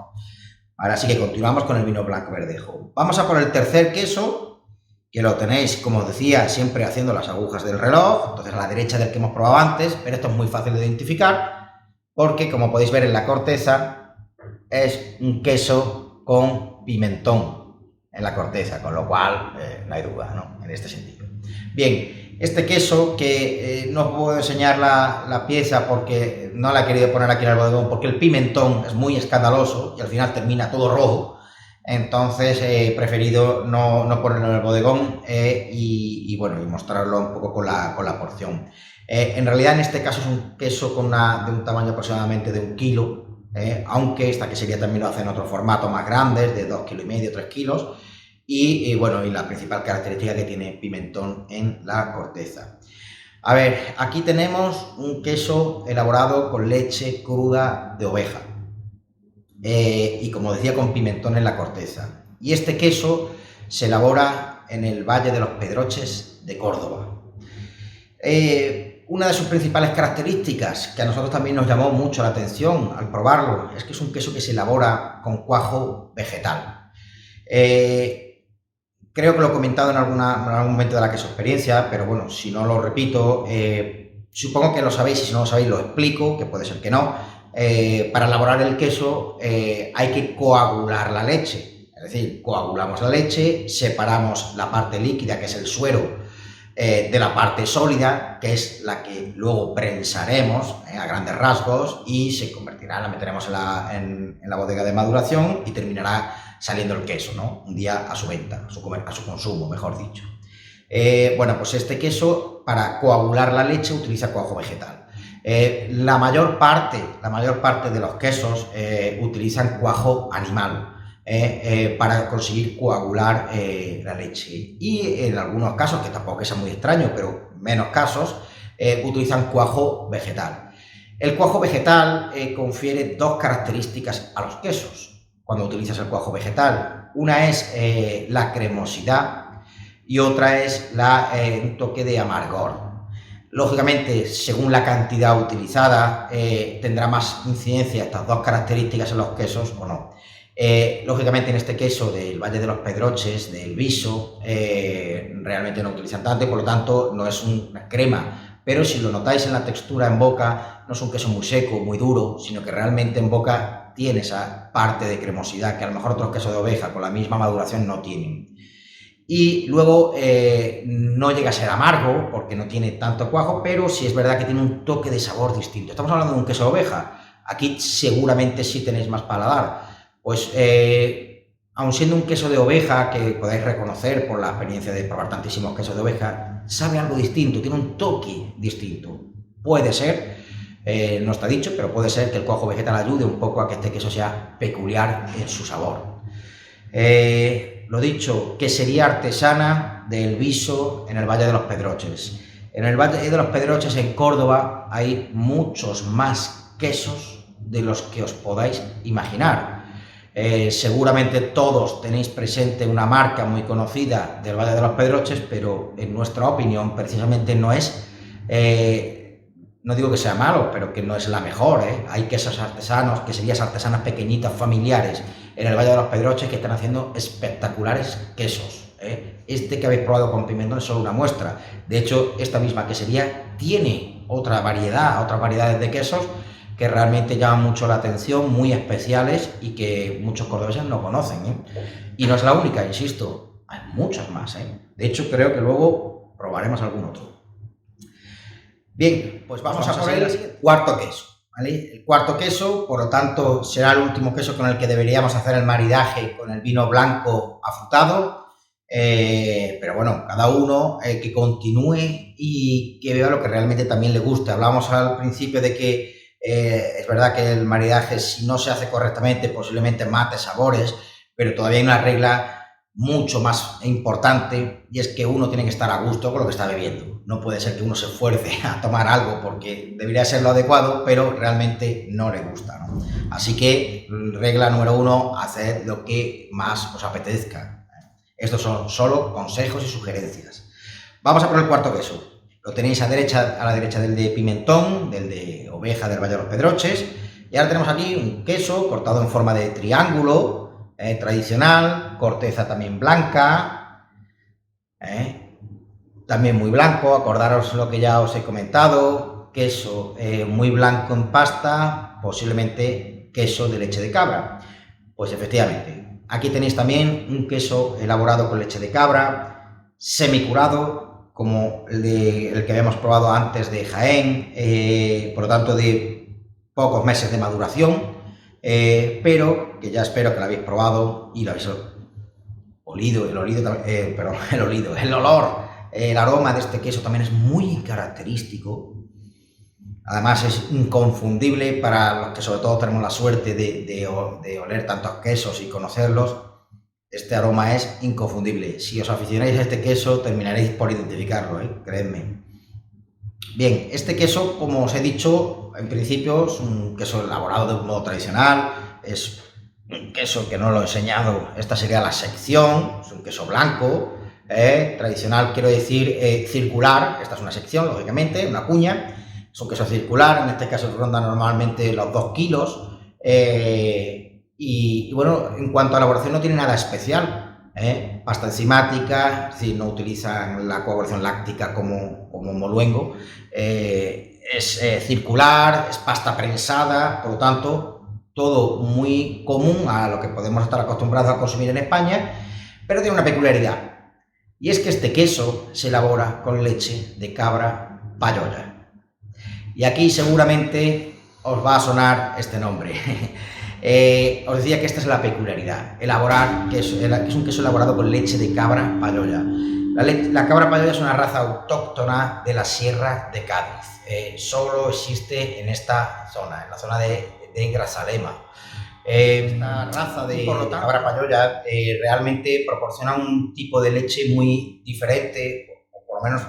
Ahora sí que continuamos con el vino blanco verdejo. Vamos a por el tercer queso, que lo tenéis, como os decía, siempre haciendo las agujas del reloj, entonces a la derecha del que hemos probado antes, pero esto es muy fácil de identificar porque, como podéis ver en la corteza, es un queso con pimentón en la corteza, con lo cual no hay duda, ¿no?, en este sentido. Bien, este queso que no os puedo enseñar la pieza porque no la he querido poner aquí en el bodegón, porque el pimentón es muy escandaloso y al final termina todo rojo. Entonces he preferido no ponerlo en el bodegón y bueno, y mostrarlo un poco con la porción. En realidad en este caso es un queso de un tamaño aproximadamente de 1 kilo, aunque esta quesería también lo hace en otro formato más grandes, de 2,5 kilos, 3 kilos. Y bueno, y la principal característica que tiene pimentón en la corteza. A ver, aquí tenemos un queso elaborado con leche cruda de oveja. Y como decía, con pimentón en la corteza. Y este queso se elabora en el Valle de los Pedroches de Córdoba. Una de sus principales características, que a nosotros también nos llamó mucho la atención al probarlo, es que es un queso que se elabora con cuajo vegetal. Creo que lo he comentado en algún momento de la queso experiencia, pero bueno, si no lo repito, supongo que lo sabéis y si no lo sabéis lo explico, que puede ser que no. Para elaborar el queso hay que coagular la leche, es decir, coagulamos la leche, separamos la parte líquida, que es el suero, de la parte sólida, que es la que luego prensaremos a grandes rasgos y se convertirá, la meteremos en la bodega de maduración y terminará saliendo el queso, ¿no? Un día a su venta, a su consumo, mejor dicho. Bueno, pues este queso, para coagular la leche, utiliza cuajo vegetal. La mayor parte de los quesos utilizan cuajo animal para conseguir coagular la leche. Y en algunos casos, que tampoco es muy extraño, pero menos casos, utilizan cuajo vegetal. El cuajo vegetal confiere dos características a los quesos cuando utilizas el cuajo vegetal. Una es la cremosidad y otra es un toque de amargor. Lógicamente, según la cantidad utilizada, tendrá más incidencia estas dos características en los quesos o no. Lógicamente, en este queso del Valle de los Pedroches, del Viso, realmente no utilizan tanto y por lo tanto no es una crema. Pero si lo notáis en la textura en boca, no es un queso muy seco, muy duro, sino que realmente en boca tiene esa parte de cremosidad que a lo mejor otros quesos de oveja con la misma maduración no tienen. Y luego no llega a ser amargo porque no tiene tanto cuajo, pero sí es verdad que tiene un toque de sabor distinto. Estamos hablando de un queso de oveja, aquí seguramente sí tenéis más paladar. Pues aun siendo un queso de oveja que podáis reconocer por la experiencia de probar tantísimos quesos de oveja, sabe algo distinto, tiene un toque distinto. Puede ser, no está dicho, pero puede ser que el cuajo vegetal ayude un poco a que este queso sea peculiar en su sabor. Lo dicho, quesería artesana del Viso en el Valle de los Pedroches. En el Valle de los Pedroches, en Córdoba, hay muchos más quesos de los que os podáis imaginar. Seguramente todos tenéis presente una marca muy conocida del Valle de los Pedroches, pero en nuestra opinión precisamente no es, no digo que sea malo, pero que no es la mejor. Hay quesos artesanos, queserías artesanas pequeñitas, familiares, en el Valle de los Pedroches que están haciendo espectaculares quesos. Este que habéis probado con pimentón es solo una muestra. De hecho, esta misma quesería tiene otras variedades de quesos que realmente llaman mucho la atención, muy especiales y que muchos cordobeses no conocen. Y no es la única, insisto, hay muchas más. De hecho, creo que luego probaremos algún otro. Bien, pues vamos a por el cuarto queso. ¿Vale? El cuarto queso, por lo tanto, será el último queso con el que deberíamos hacer el maridaje con el vino blanco afrutado. Pero bueno, cada uno que continúe y que vea lo que realmente también le gusta. Hablamos al principio de que es verdad que el maridaje, si no se hace correctamente, posiblemente mate sabores, pero todavía hay una regla mucho más importante y es que uno tiene que estar a gusto con lo que está bebiendo. No puede ser que uno se esfuerce a tomar algo porque debería ser lo adecuado, pero realmente no le gusta, ¿no? Así que, regla número 1, haced lo que más os apetezca. Estos son solo consejos y sugerencias. Vamos a por el cuarto queso. Lo tenéis a la derecha del de pimentón, del de oveja del Valle de los Pedroches. Y ahora tenemos aquí un queso cortado en forma de triángulo, tradicional, corteza también blanca, también muy blanco. Acordaros lo que ya os he comentado, queso muy blanco en pasta, posiblemente queso de leche de cabra. Pues efectivamente, aquí tenéis también un queso elaborado con leche de cabra, semicurado, como el que habíamos probado antes de Jaén, por lo tanto de pocos meses de maduración, pero que ya espero que lo habéis probado y lo habéis olido, el olor, el aroma de este queso también es muy característico. Además es inconfundible para los que sobre todo tenemos la suerte de oler tantos quesos y conocerlos. Este aroma es inconfundible. Si os aficionáis a este queso terminaréis por identificarlo, creedme. Bien, este queso, como os he dicho, en principio es un queso elaborado de un modo tradicional, es un queso que no lo he enseñado, esta sería la sección, es un queso blanco, tradicional quiero decir circular, esta es una sección, lógicamente, una cuña. Es un queso circular, en este caso ronda normalmente los 2 kilos. Y bueno, en cuanto a elaboración no tiene nada especial. Pasta enzimática, es decir, no utilizan la coagulación láctica como moluengo. Es circular, es pasta prensada, por lo tanto, todo muy común a lo que podemos estar acostumbrados a consumir en España, pero tiene una peculiaridad. Y es que este queso se elabora con leche de cabra payoya. Y aquí seguramente os va a sonar este nombre. Os decía que esta es la peculiaridad, elaborar queso, es un queso elaborado con leche de cabra payoya. La cabra payoya es una raza autóctona de la Sierra de Cádiz. Solo existe en esta zona, en la zona de Grazalema. Esta raza de cabra payoya realmente proporciona un tipo de leche muy diferente, o por lo menos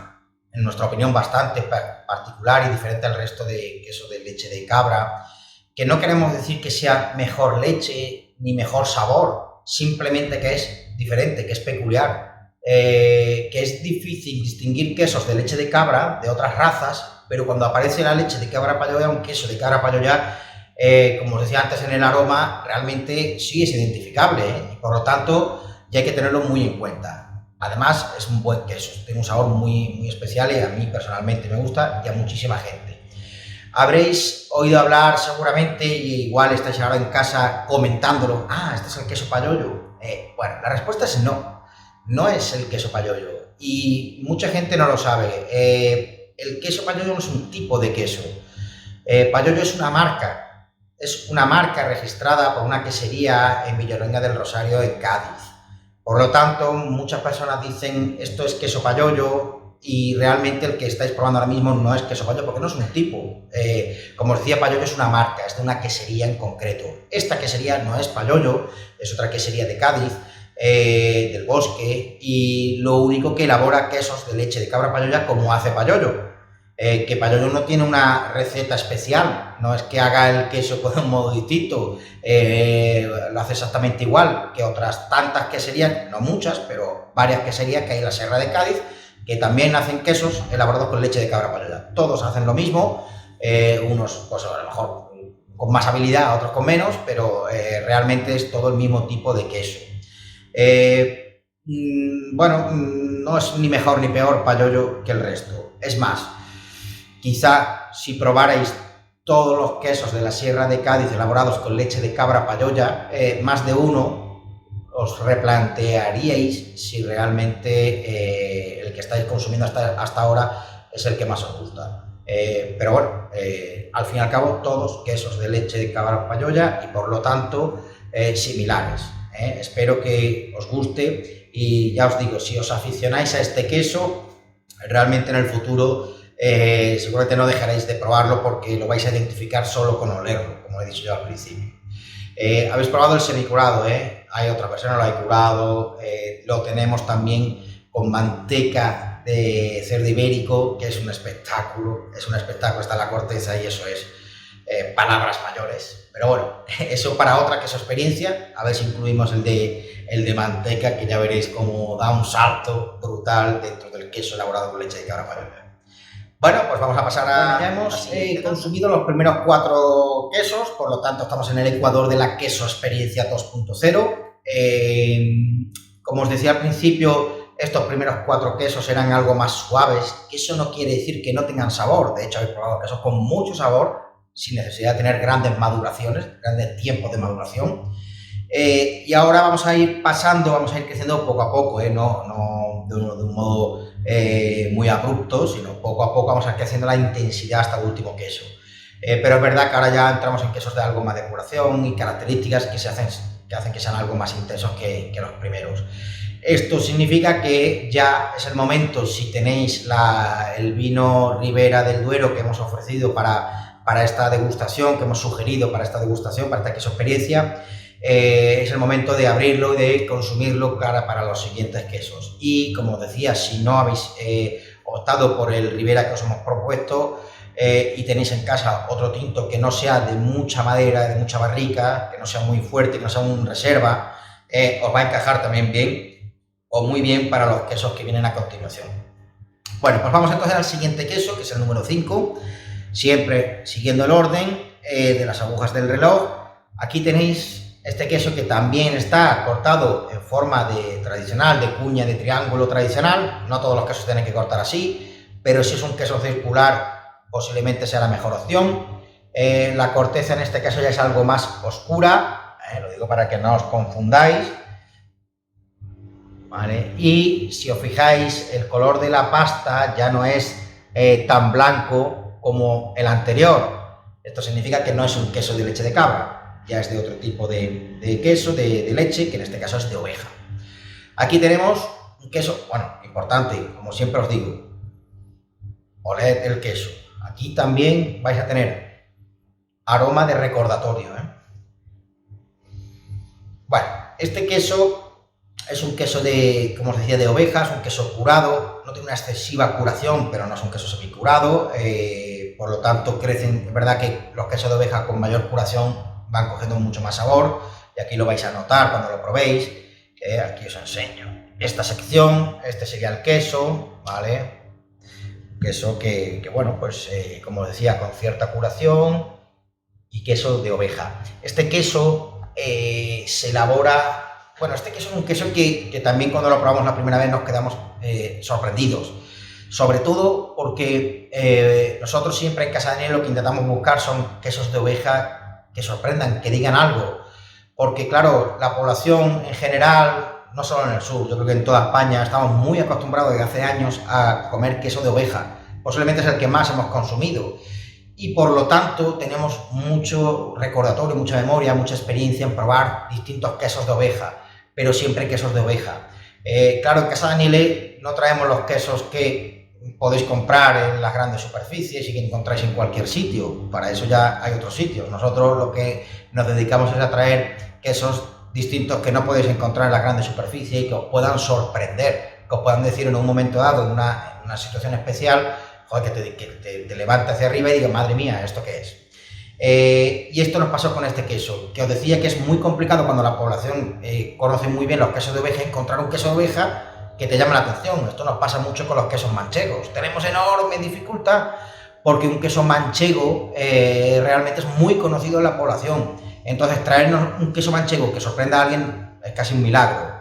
en nuestra opinión bastante particular y diferente al resto de quesos de leche de cabra, que no queremos decir que sea mejor leche ni mejor sabor, simplemente que es diferente, que es peculiar, que es difícil distinguir quesos de leche de cabra de otras razas, pero cuando aparece la leche de cabra payoya, un queso de cabra payoya, como os decía antes en el aroma, realmente sí es identificable, y por lo tanto ya hay que tenerlo muy en cuenta. Además, es un buen queso, tiene un sabor muy especial y a mí personalmente me gusta y a muchísima gente. Habréis oído hablar seguramente, y igual estáis ahora en casa comentándolo, este es el queso payoyo. Bueno, la respuesta es no, no es el queso payoyo y mucha gente no lo sabe. El queso payoyo no es un tipo de queso. Payoyo es una marca registrada por una quesería en Villarreña del Rosario, en Cádiz. Por lo tanto, muchas personas dicen esto es queso payoyo y realmente el que estáis probando ahora mismo no es queso payoyo porque no es un tipo. Como os decía, payoyo es una marca, es de una quesería en concreto. Esta quesería no es payoyo, es otra quesería de Cádiz, del Bosque, y lo único que elabora quesos de leche de cabra payoya como hace payoyo. Que payoyo no tiene una receta especial, no es que haga el queso con un modo distinto, lo hace exactamente igual que otras tantas queserías, no muchas, pero varias queserías que hay en la Sierra de Cádiz, que también hacen quesos elaborados con leche de cabra payoya. Todos hacen lo mismo, unos pues a lo mejor con más habilidad, otros con menos, pero realmente es todo el mismo tipo de queso. Bueno, no es ni mejor ni peor payoyo que el resto, es más, quizá si probarais todos los quesos de la Sierra de Cádiz elaborados con leche de cabra payoya, más de uno os replantearíais si realmente el que estáis consumiendo hasta ahora es el que más os gusta. Pero bueno, al fin y al cabo todos quesos de leche de cabra payoya y por lo tanto similares. Espero que os guste y ya os digo, si os aficionáis a este queso, realmente en el futuro seguramente no dejaréis de probarlo porque lo vais a identificar solo con olerlo, como he dicho yo al principio. Habéis probado el semicurado, hay otra persona lo ha curado, lo tenemos también con manteca de cerdo ibérico, que es un espectáculo, está la corteza y eso es palabras mayores. Pero bueno, eso para otra queso experiencia, a ver si incluimos el de manteca, que ya veréis cómo da un salto brutal dentro del queso elaborado con leche de cabra payoya. Bueno, pues vamos a pasar a... Ya hemos consumido los primeros 4 quesos, por lo tanto estamos en el ecuador de la queso experiencia 2.0. Como os decía al principio, estos primeros 4 quesos eran algo más suaves, que eso no quiere decir que no tengan sabor. De hecho, habéis probado quesos con mucho sabor, sin necesidad de tener grandes maduraciones, grandes tiempos de maduración. Y ahora vamos a ir pasando, vamos a ir creciendo poco a poco, no de un modo muy abrupto, sino poco a poco vamos a ir creciendo la intensidad hasta el último queso. Pero es verdad que ahora ya entramos en quesos de algo más de curación y características que hacen que sean algo más intensos que los primeros. Esto significa que ya es el momento, si tenéis el vino Ribera del Duero que hemos ofrecido para esta degustación, que hemos sugerido para esta degustación, para esta queso experiencia, es el momento de abrirlo y de consumirlo para los siguientes quesos. Y como decía, si no habéis optado por el Ribera que os hemos propuesto y tenéis en casa otro tinto que no sea de mucha madera, de mucha barrica, que no sea muy fuerte, que no sea un reserva, os va a encajar también bien o muy bien para los quesos que vienen a continuación. Bueno, pues vamos entonces al siguiente queso, que es el número 5, siempre siguiendo el orden de las agujas del reloj. Aquí tenéis este queso que también está cortado en forma tradicional, de cuña, de triángulo tradicional. No todos los quesos tienen que cortar así, pero si es un queso circular, posiblemente sea la mejor opción. La corteza en este caso ya es algo más oscura, lo digo para que no os confundáis. ¿Vale? Y si os fijáis, el color de la pasta ya no es tan blanco como el anterior. Esto significa que no es un queso de leche de cabra, ya es de otro tipo de queso, de leche, que en este caso es de oveja. Aquí tenemos un queso, bueno, importante, como siempre os digo, oled el queso. Aquí también vais a tener aroma de recordatorio, ¿eh? Bueno, este queso es un queso como os decía, de ovejas, un queso curado, no tiene una excesiva curación, pero no es un queso semicurado, por lo tanto crecen, es verdad que los quesos de oveja con mayor curación van cogiendo mucho más sabor, y aquí lo vais a notar cuando lo probéis, aquí os enseño esta sección, este sería el queso, ¿vale? Queso que bueno, pues como os decía, con cierta curación y queso de oveja. Este queso se elabora... Bueno, este queso es un queso que también cuando lo probamos la primera vez nos quedamos sorprendidos. Sobre todo porque nosotros siempre en Casa Daniel lo que intentamos buscar son quesos de oveja que sorprendan, que digan algo. Porque claro, la población en general, no solo en el sur, yo creo que en toda España estamos muy acostumbrados desde hace años a comer queso de oveja. Posiblemente es el que más hemos consumido. Y por lo tanto tenemos mucho recordatorio, mucha memoria, mucha experiencia en probar distintos quesos de oveja, pero siempre quesos de oveja. Claro, en Casa Daniele no traemos los quesos que podéis comprar en las grandes superficies y que encontráis en cualquier sitio. Para eso ya hay otros sitios. Nosotros lo que nos dedicamos es a traer quesos distintos que no podéis encontrar en las grandes superficies y que os puedan sorprender, que os puedan decir en un momento dado, en una situación especial, joder, que te levante hacia arriba y diga, madre mía, ¿esto qué es? Y esto nos pasó con este queso, que os decía que es muy complicado cuando la población conoce muy bien los quesos de oveja, encontrar un queso de oveja que te llame la atención. Esto nos pasa mucho con los quesos manchegos. Tenemos enorme dificultad porque un queso manchego realmente es muy conocido en la población. Entonces, traernos un queso manchego que sorprenda a alguien es casi un milagro.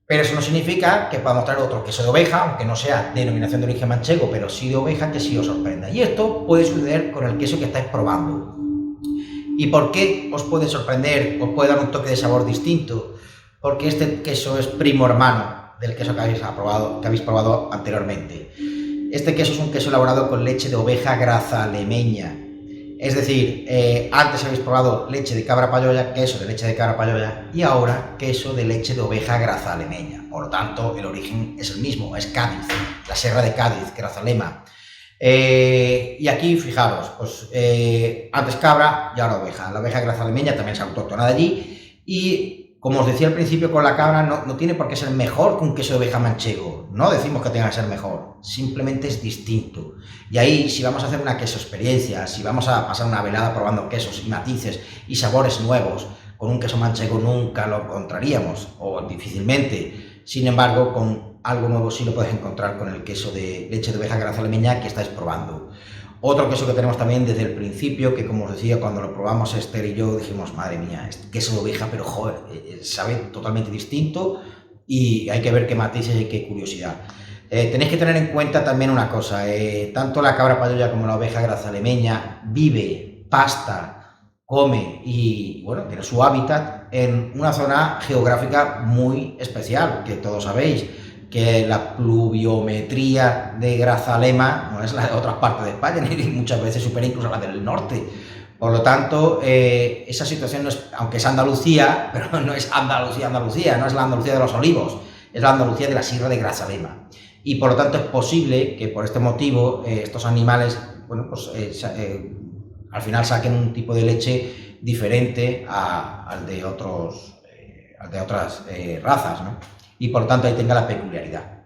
Pero eso no significa que podamos traer otro queso de oveja, aunque no sea denominación de origen manchego, pero sí de oveja, que sí os sorprenda. Y esto puede suceder con el queso que estáis probando. ¿Y por qué os puede sorprender? Os puede dar un toque de sabor distinto. Porque este queso es primo hermano del queso que habéis probado anteriormente. Este queso es un queso elaborado con leche de oveja grazalemeña. Es decir, antes habéis probado leche de cabra payoya, queso de leche de cabra payoya, y ahora queso de leche de oveja grazalemeña. Por lo tanto, el origen es el mismo, es Cádiz, la Sierra de Cádiz, Grazalema. Y aquí, fijaros, pues antes cabra y ahora oveja. La oveja grazalemeña también es autóctona de allí, y como os decía al principio, con la cabra no tiene por qué ser mejor que un queso de oveja manchego. No decimos que tenga que ser mejor, simplemente es distinto. Y ahí, si vamos a hacer una queso experiencia, si vamos a pasar una velada probando quesos y matices y sabores nuevos, con un queso manchego nunca lo encontraríamos, o difícilmente. Sin embargo, con algo nuevo sí lo puedes encontrar con el queso de leche de oveja grazalemeña que estáis probando. Otro queso que tenemos también desde el principio, que como os decía, cuando lo probamos Esther y yo dijimos, madre mía, es queso de oveja, pero joder, sabe totalmente distinto y hay que ver qué matices y qué curiosidad. Tenéis que tener en cuenta también una cosa, tanto la cabra payoya como la oveja grazalemeña vive, pasta, come y bueno, tiene su hábitat en una zona geográfica muy especial, que todos sabéis. que la pluviometría de Grazalema no es la de otras partes de España, ni muchas veces supera incluso la del norte. Por lo tanto, esa situación, no es, aunque es Andalucía, pero no es Andalucía, no es la Andalucía de los olivos, es la Andalucía de la Sierra de Grazalema. Y por lo tanto es posible que por este motivo estos animales, bueno, pues al final saquen un tipo de leche diferente al de otras razas, ¿no? Y por lo tanto ahí tenga la peculiaridad.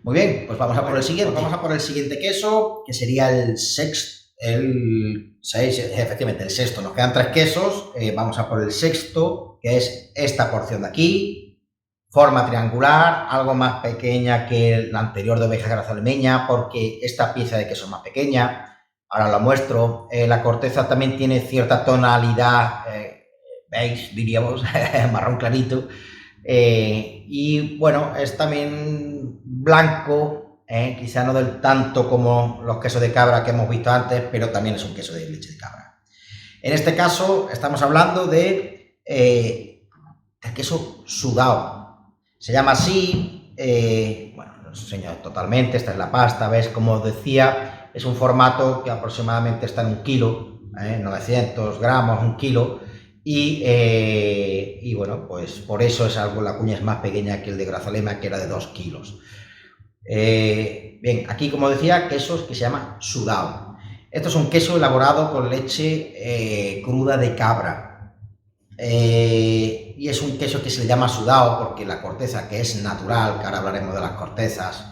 Muy bien, pues vamos a por el siguiente. Pues vamos a por el siguiente queso, que sería el sexto. Efectivamente, el sexto. Nos quedan 3 quesos. Vamos a por el sexto, que es esta porción de aquí. Forma triangular, algo más pequeña que la anterior de oveja grazalemeña, porque esta pieza de queso es más pequeña. Ahora la muestro. La corteza también tiene cierta tonalidad beige, diríamos, marrón clarito. Y bueno, es también blanco, quizá no del tanto como los quesos de cabra que hemos visto antes, pero también es un queso de leche de cabra. En este caso estamos hablando de queso sudado. Se llama así, bueno, lo enseño totalmente, esta es la pasta, ¿ves? Como os decía, es un formato que aproximadamente está en 1 kilo, 900 gramos, 1 kilo. Y bueno, pues por eso es algo, la cuña es más pequeña que el de Grazalema, que era de 2 kilos. Bien, aquí como decía, quesos que se llama sudado. Esto es un queso elaborado con leche cruda de cabra. Y es un queso que se le llama sudado porque la corteza, que es natural, que ahora hablaremos de las cortezas,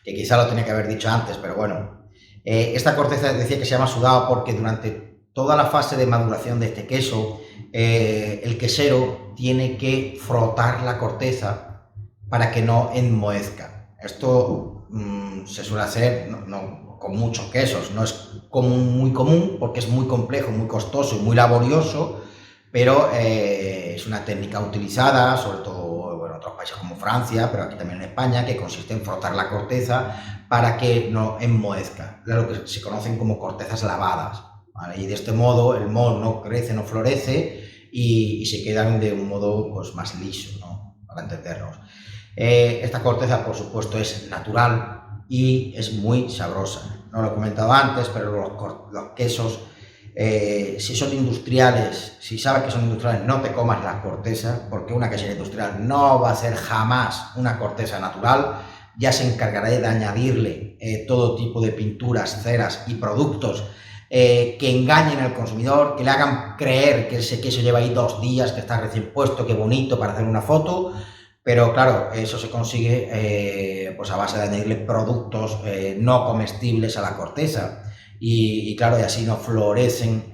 que quizá lo tenía que haber dicho antes, pero bueno. Esta corteza decía que se llama sudado porque durante toda la fase de maduración de este queso, el quesero tiene que frotar la corteza para que no enmohezca. Esto se suele hacer no con muchos quesos, no es muy común porque es muy complejo, muy costoso y muy laborioso, pero es una técnica utilizada, sobre todo en otros países como Francia, pero aquí también en España, que consiste en frotar la corteza para que no enmohezca, lo que se conocen como cortezas lavadas. ¿Vale? Y de este modo el moho no crece, no florece y se quedan de un modo pues, más liso, ¿no? Para entendernos. Esta corteza, por supuesto, es natural y es muy sabrosa. No lo he comentado antes, pero los quesos, si son industriales, si sabes que son industriales, no te comas la corteza, porque una quesería industrial no va a ser jamás una corteza natural. Ya se encargará de añadirle todo tipo de pinturas, ceras y productos que engañen al consumidor, que le hagan creer que ese queso lleva ahí 2 días, que está recién puesto, qué bonito para hacer una foto, pero claro, eso se consigue pues a base de añadirle productos no comestibles a la corteza y claro, y así no florecen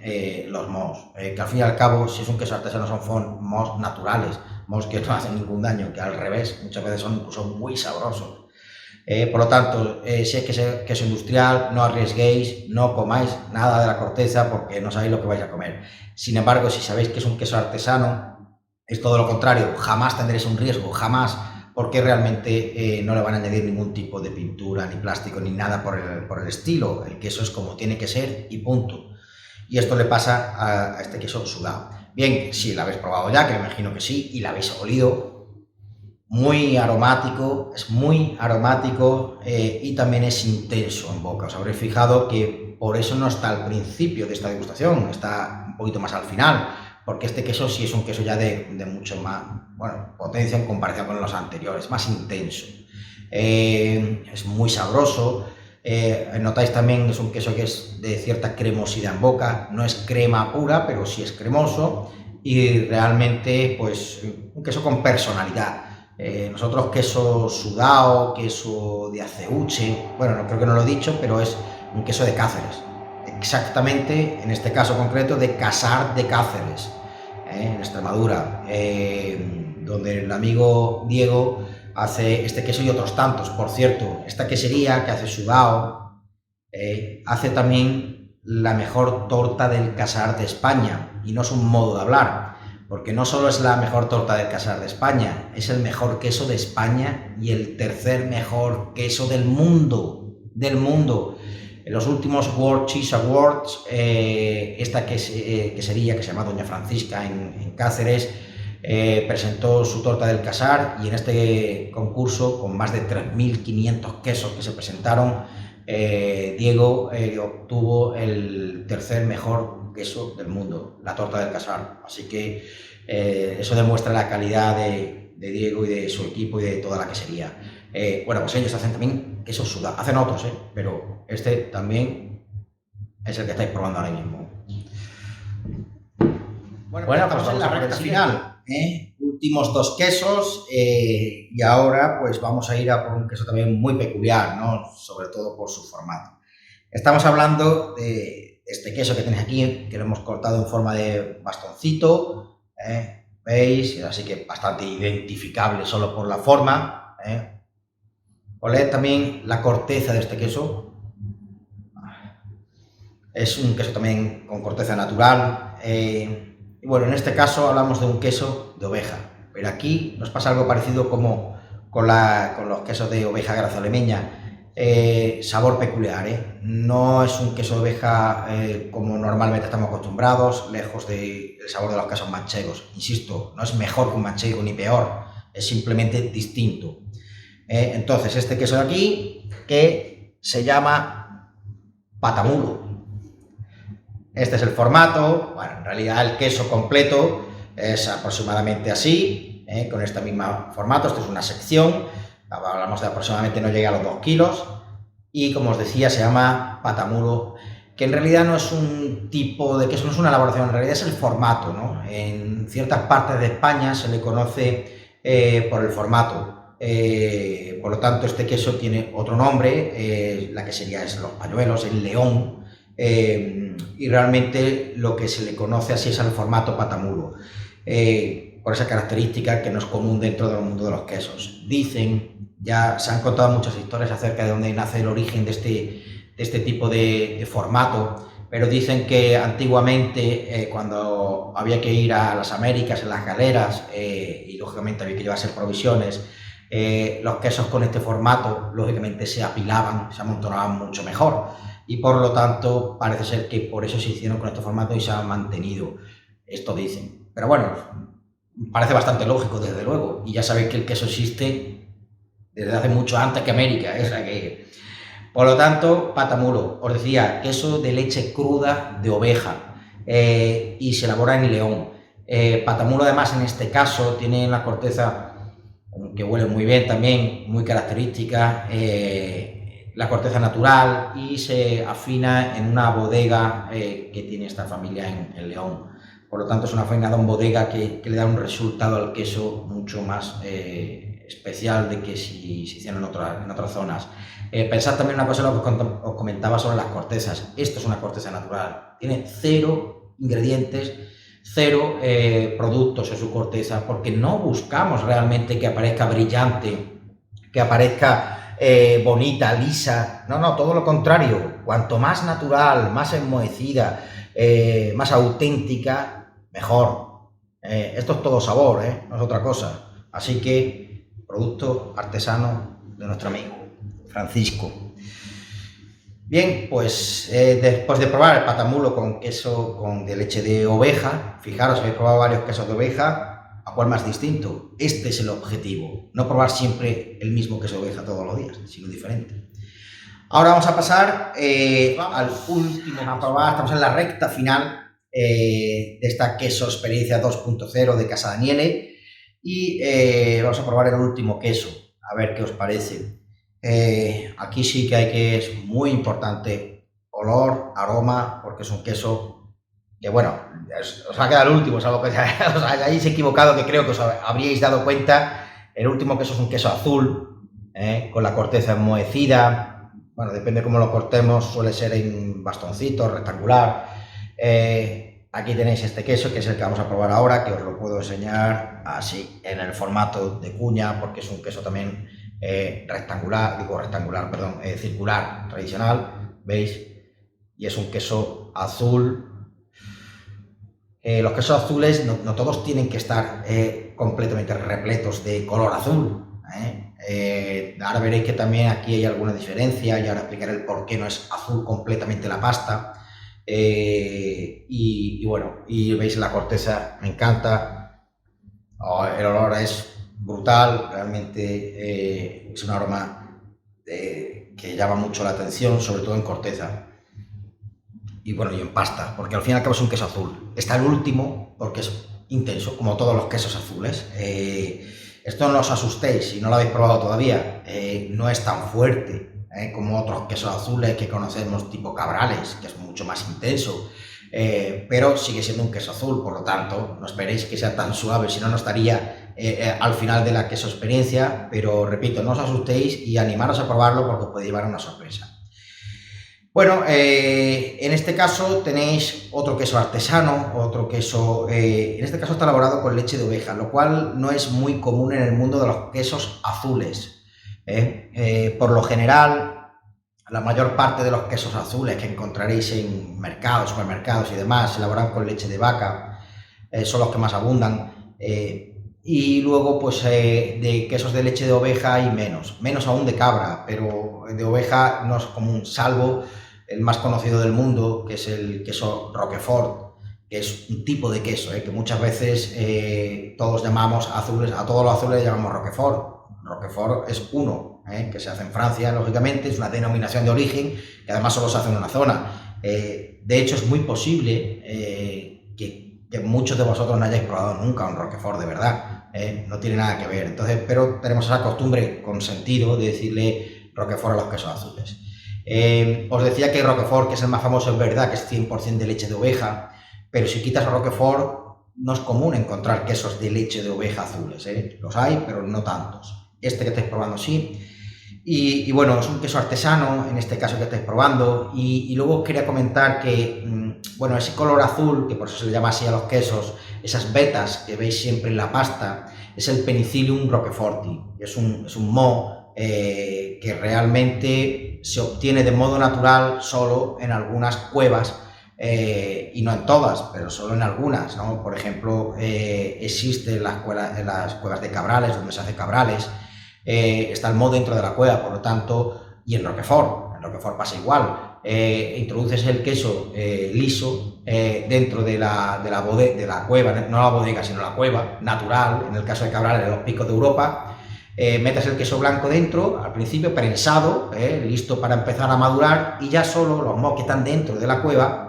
los mohos, que al fin y al cabo, si es un queso artesano, son mohos naturales, mohos que no hacen ningún daño, que al revés, muchas veces son incluso muy sabrosos. Por lo tanto, si es queso industrial, no arriesguéis, no comáis nada de la corteza porque no sabéis lo que vais a comer. Sin embargo, si sabéis que es un queso artesano, es todo lo contrario, jamás tendréis un riesgo, jamás, porque realmente no le van a añadir ningún tipo de pintura, ni plástico, ni nada por el estilo. El queso es como tiene que ser y punto. Y esto le pasa a este queso sudado. Bien, si lo habéis probado ya, que me imagino que sí, y lo habéis olido, muy aromático, es muy aromático y también es intenso en boca. Os habréis fijado que por eso no está al principio de esta degustación, está un poquito más al final, porque este queso sí es un queso ya de mucho más, bueno, potencia en comparación con los anteriores, más intenso. Es muy sabroso. Notáis también que es un queso que es de cierta cremosidad en boca, no es crema pura, pero sí es cremoso y realmente pues un queso con personalidad. Nosotros queso sudado, queso de aceuche, bueno, no creo que no lo he dicho, pero es un queso de Cáceres, exactamente, en este caso concreto, de Casar de Cáceres, en Extremadura, donde el amigo Diego hace este queso y otros tantos. Por cierto, esta quesería que hace sudado, hace también la mejor torta del Casar de España, y no es un modo de hablar, porque no solo es la mejor torta del Casar de España, es el mejor queso de España y el tercer mejor queso del mundo, En los últimos World Cheese Awards, esta quesería que se llama Doña Francisca en Cáceres, presentó su torta del casar y en este concurso, con más de 3.500 quesos que se presentaron, Diego obtuvo el tercer mejor queso del mundo, la torta del casar. Así que eso demuestra la calidad de Diego y de su equipo y de toda la quesería. Bueno, pues ellos hacen también queso sudados, hacen otros, pero este también es el que estáis probando ahora mismo. Bueno, pues estamos en la recta final, últimos dos quesos, y ahora pues vamos a ir a por un queso también muy peculiar, ¿no? Sobre todo por su formato. Estamos hablando de este queso que tenéis aquí, que lo hemos cortado en forma de bastoncito, ¿veis? Así que bastante identificable solo por la forma. Oled también la corteza de este queso. Es un queso también con corteza natural. Y bueno, en este caso hablamos de un queso de oveja, pero aquí nos pasa algo parecido como con los quesos de oveja grazolemeña. Sabor peculiar, no es un queso de oveja como normalmente estamos acostumbrados, lejos del sabor de los quesos manchegos. Insisto, no es mejor que un manchego ni peor, es simplemente distinto. Entonces, este queso de aquí, que se llama patamulo. Este es el formato. Bueno, en realidad el queso completo es aproximadamente así, con este mismo formato. Esto es una sección, hablamos de aproximadamente, no llega a los 2 kilos, y como os decía, se llama patamulo, que en realidad no es un tipo de queso, no es una elaboración, en realidad es el formato, ¿no? En ciertas partes de España se le conoce por el formato. Por lo tanto, este queso tiene otro nombre, la quesería es Los Pañuelos, el León, y realmente lo que se le conoce así es el formato patamulo, por esa característica que no es común dentro del mundo de los quesos. Dicen, ya se han contado muchas historias acerca de dónde nace el origen de este tipo de formato, pero dicen que antiguamente, cuando había que ir a las Américas en las galeras, y lógicamente había que llevarse provisiones, los quesos con este formato lógicamente se apilaban, se amontonaban mucho mejor, y por lo tanto parece ser que por eso se hicieron con este formato y se han mantenido. Esto dicen, pero bueno, parece bastante lógico desde luego, y ya sabéis que el queso existe desde hace mucho antes que América, o sea que, por lo tanto, patamulo, os decía, queso de leche cruda de oveja, y se elabora en León. Patamulo, además, en este caso tiene la corteza que huele muy bien también, muy característica, la corteza natural, y se afina en una bodega que tiene esta familia en León. Por lo tanto, es una afinada en bodega que le da un resultado al queso mucho más especial de que si se hiciera en otras zonas. Pensad también una cosa, lo que os comentaba sobre las cortezas. Esto es una corteza natural, tiene 0 ingredientes, 0 productos en su corteza, porque no buscamos realmente que aparezca brillante, que aparezca bonita, lisa. No, todo lo contrario. Cuanto más natural, más enmohecida, más auténtica, mejor. Esto es todo sabor, no es otra cosa. Así que, producto artesano de nuestro amigo Francisco. Bien, pues después de probar el patamulo con queso de leche de oveja, fijaros, habéis probado varios quesos de oveja, ¿a cuál más distinto? Este es el objetivo, no probar siempre el mismo queso de oveja todos los días, sino diferente. Ahora vamos a pasar al último a probar, estamos en la recta final de esta queso experiencia 2.0 de Casa Daniele, y vamos a probar el último queso, a ver qué os parece. Aquí sí que es muy importante olor, aroma, porque es un queso que, bueno, os va a quedar el último, es algo que os hayáis equivocado, que creo que os habríais dado cuenta. El último queso es un queso azul, con la corteza enmohecida. Bueno, depende cómo lo cortemos, suele ser en bastoncito, rectangular. Aquí tenéis este queso, que es el que vamos a probar ahora, que os lo puedo enseñar así, en el formato de cuña, porque es un queso también circular, tradicional, ¿veis? Y es un queso azul. Los quesos azules no todos tienen que estar completamente repletos de color azul. Ahora veréis que también aquí hay alguna diferencia, y ahora explicaré el por qué no es azul completamente la pasta. Y bueno, y veis la corteza, me encanta. El olor es brutal, realmente es un aroma que llama mucho la atención, sobre todo en corteza. Y bueno, y en pasta, porque al fin y al cabo es un queso azul. Está el último, porque es intenso, como todos los quesos azules. Esto no os asustéis, si no lo habéis probado todavía, no es tan fuerte como otros quesos azules que conocemos, tipo Cabrales, que es mucho más intenso. Pero sigue siendo un queso azul, por lo tanto, no esperéis que sea tan suave, si no, no estaría al final de la queso experiencia. Pero repito, no os asustéis y animaros a probarlo porque os puede llevar una sorpresa. Bueno, en este caso tenéis otro queso artesano, otro queso, en este caso está elaborado con leche de oveja, lo cual no es muy común en el mundo de los quesos azules. Por lo general, la mayor parte de los quesos azules que encontraréis en mercados, supermercados y demás, se elaboran con leche de vaca, son los que más abundan. Y luego, pues, de quesos de leche de oveja hay menos aún de cabra, pero de oveja no es común, salvo el más conocido del mundo, que es el queso Roquefort, que es un tipo de queso, que muchas veces todos llamamos azules, a todos los azules le llamamos Roquefort. Roquefort es uno, que se hace en Francia, lógicamente, es una denominación de origen, que además solo se hace en una zona. De hecho, es muy posible que muchos de vosotros no hayáis probado nunca un Roquefort de verdad, no tiene nada que ver. Entonces, pero tenemos esa costumbre con sentido de decirle Roquefort a los quesos azules. Os decía que Roquefort, que es el más famoso, es verdad que es 100% de leche de oveja, pero si quitas Roquefort, no es común encontrar quesos de leche de oveja azules, los hay, pero no tantos. Este que estáis probando sí. Y bueno, es un queso artesano, en este caso que estáis probando, y luego os quería comentar que, bueno, ese color azul, que por eso se le llama así a los quesos, esas vetas que veis siempre en la pasta, es el Penicillium roqueforti, es un moho que realmente se obtiene de modo natural solo en algunas cuevas, y no en todas, pero solo en algunas, ¿no? Por ejemplo, existe en las cuevas de Cabrales, donde se hace Cabrales, está el moho dentro de la cueva, por lo tanto, y en Roquefort pasa igual. Introduces el queso liso dentro de la cueva, no la bodega, sino la cueva natural, en el caso de Cabrales, en los Picos de Europa. Metes el queso blanco dentro, al principio prensado, listo para empezar a madurar, y ya solo los mohos que están dentro de la cueva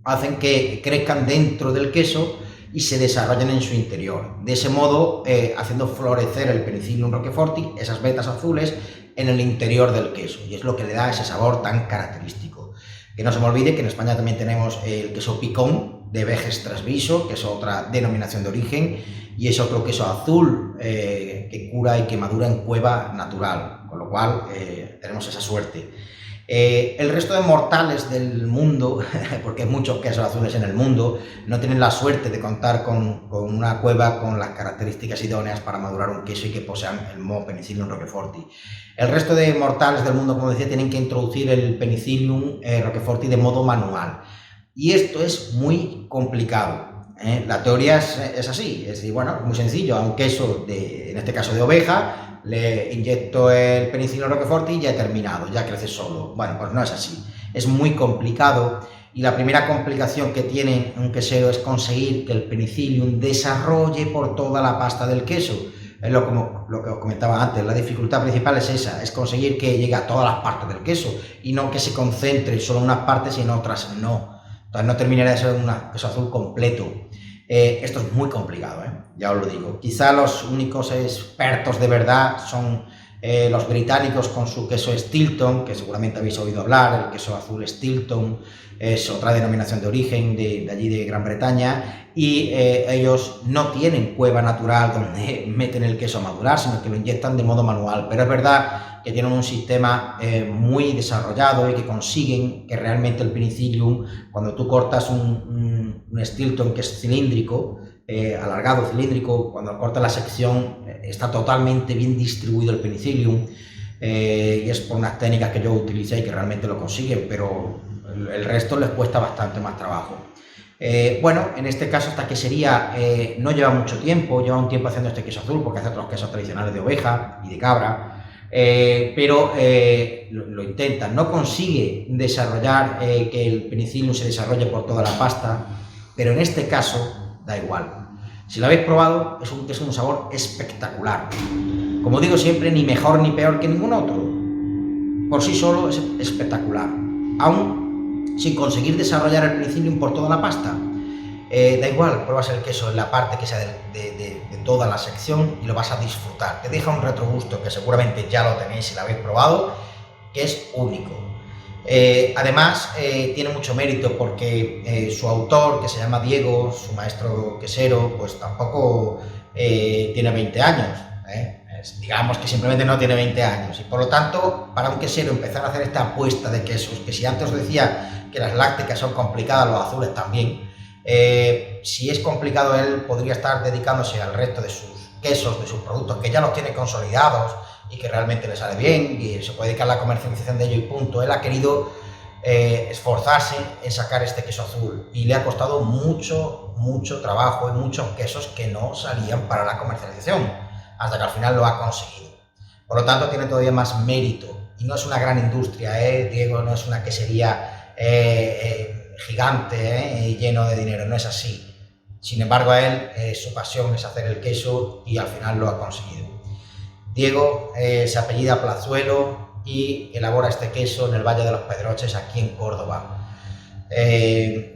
hacen que crezcan dentro del queso y se desarrollen en su interior. De ese modo, haciendo florecer el Penicillium roqueforti, esas vetas azules, en el interior del queso, y es lo que le da ese sabor tan característico. Que no se me olvide que en España también tenemos el queso picón de Veges Trasviso, que es otra denominación de origen, y es otro queso azul que cura y que madura en cueva natural, con lo cual tenemos esa suerte. El resto de mortales del mundo, porque hay muchos quesos azules en el mundo, no tienen la suerte de contar con una cueva con las características idóneas para madurar un queso y que posean el moho Penicillium roqueforti. El resto de mortales del mundo, como decía, tienen que introducir el Penicillium roqueforti de modo manual. Y esto es muy complicado. La teoría es así, es decir, bueno, muy sencillo, a un queso, en este caso de oveja, le inyecto el Penicillium roqueforti y ya he terminado, ya crece solo. Bueno, pues no es así, es muy complicado, y la primera complicación que tiene un quesero es conseguir que el Penicillium desarrolle por toda la pasta del queso. Es lo que os comentaba antes, la dificultad principal es esa, es conseguir que llegue a todas las partes del queso y no que se concentre solo en unas partes y en otras no. Entonces no terminaría de ser un queso azul completo. Esto es muy complicado, ya os lo digo. Quizá los únicos expertos de verdad son los británicos con su queso Stilton, que seguramente habéis oído hablar. El queso azul Stilton es otra denominación de origen de allí de Gran Bretaña, y ellos no tienen cueva natural donde meten el queso a madurar, sino que lo inyectan de modo manual. Pero es verdad que tienen un sistema muy desarrollado y que consiguen que realmente el Penicillium, cuando tú cortas un Stilton que es cilíndrico, alargado, cilíndrico, cuando cortas la sección está totalmente bien distribuido el Penicillium, y es por unas técnicas que yo utilicé y que realmente lo consiguen, pero el resto les cuesta bastante más trabajo. Bueno, en este caso esta quesería no lleva mucho tiempo, lleva un tiempo haciendo este queso azul porque hace otros quesos tradicionales de oveja y de cabra, pero lo intentan, no consigue desarrollar que el Penicillium se desarrolle por toda la pasta, pero en este caso da igual. Si lo habéis probado, es un queso de un sabor espectacular. Como digo siempre, ni mejor ni peor que ningún otro. Por sí solo es espectacular. Aún sin conseguir desarrollar el principio por toda la pasta. Da igual, pruebas el queso en la parte que sea de toda la sección y lo vas a disfrutar. Te deja un retrogusto que seguramente ya lo tenéis si lo habéis probado, que es único. Además, tiene mucho mérito porque su autor, que se llama Diego, su maestro quesero, pues tampoco tiene 20 años. Digamos que simplemente no tiene 20 años y por lo tanto, para un quesero empezar a hacer esta apuesta de quesos, que si antes os decía que las lácticas son complicadas, los azules también, si es complicado, él podría estar dedicándose al resto de sus quesos, de sus productos, que ya los tiene consolidados y que realmente le sale bien y se puede dedicar a la comercialización de ello y punto. Él ha querido esforzarse en sacar este queso azul y le ha costado mucho trabajo y muchos quesos que no salían para la comercialización, hasta que al final lo ha conseguido. Por lo tanto, tiene todavía más mérito y no es una gran industria, Diego, no es una quesería gigante, lleno de dinero, no es así. Sin embargo, a él su pasión es hacer el queso y al final lo ha conseguido. Diego se apellida Plazuelo y elabora este queso en el Valle de los Pedroches, aquí en Córdoba.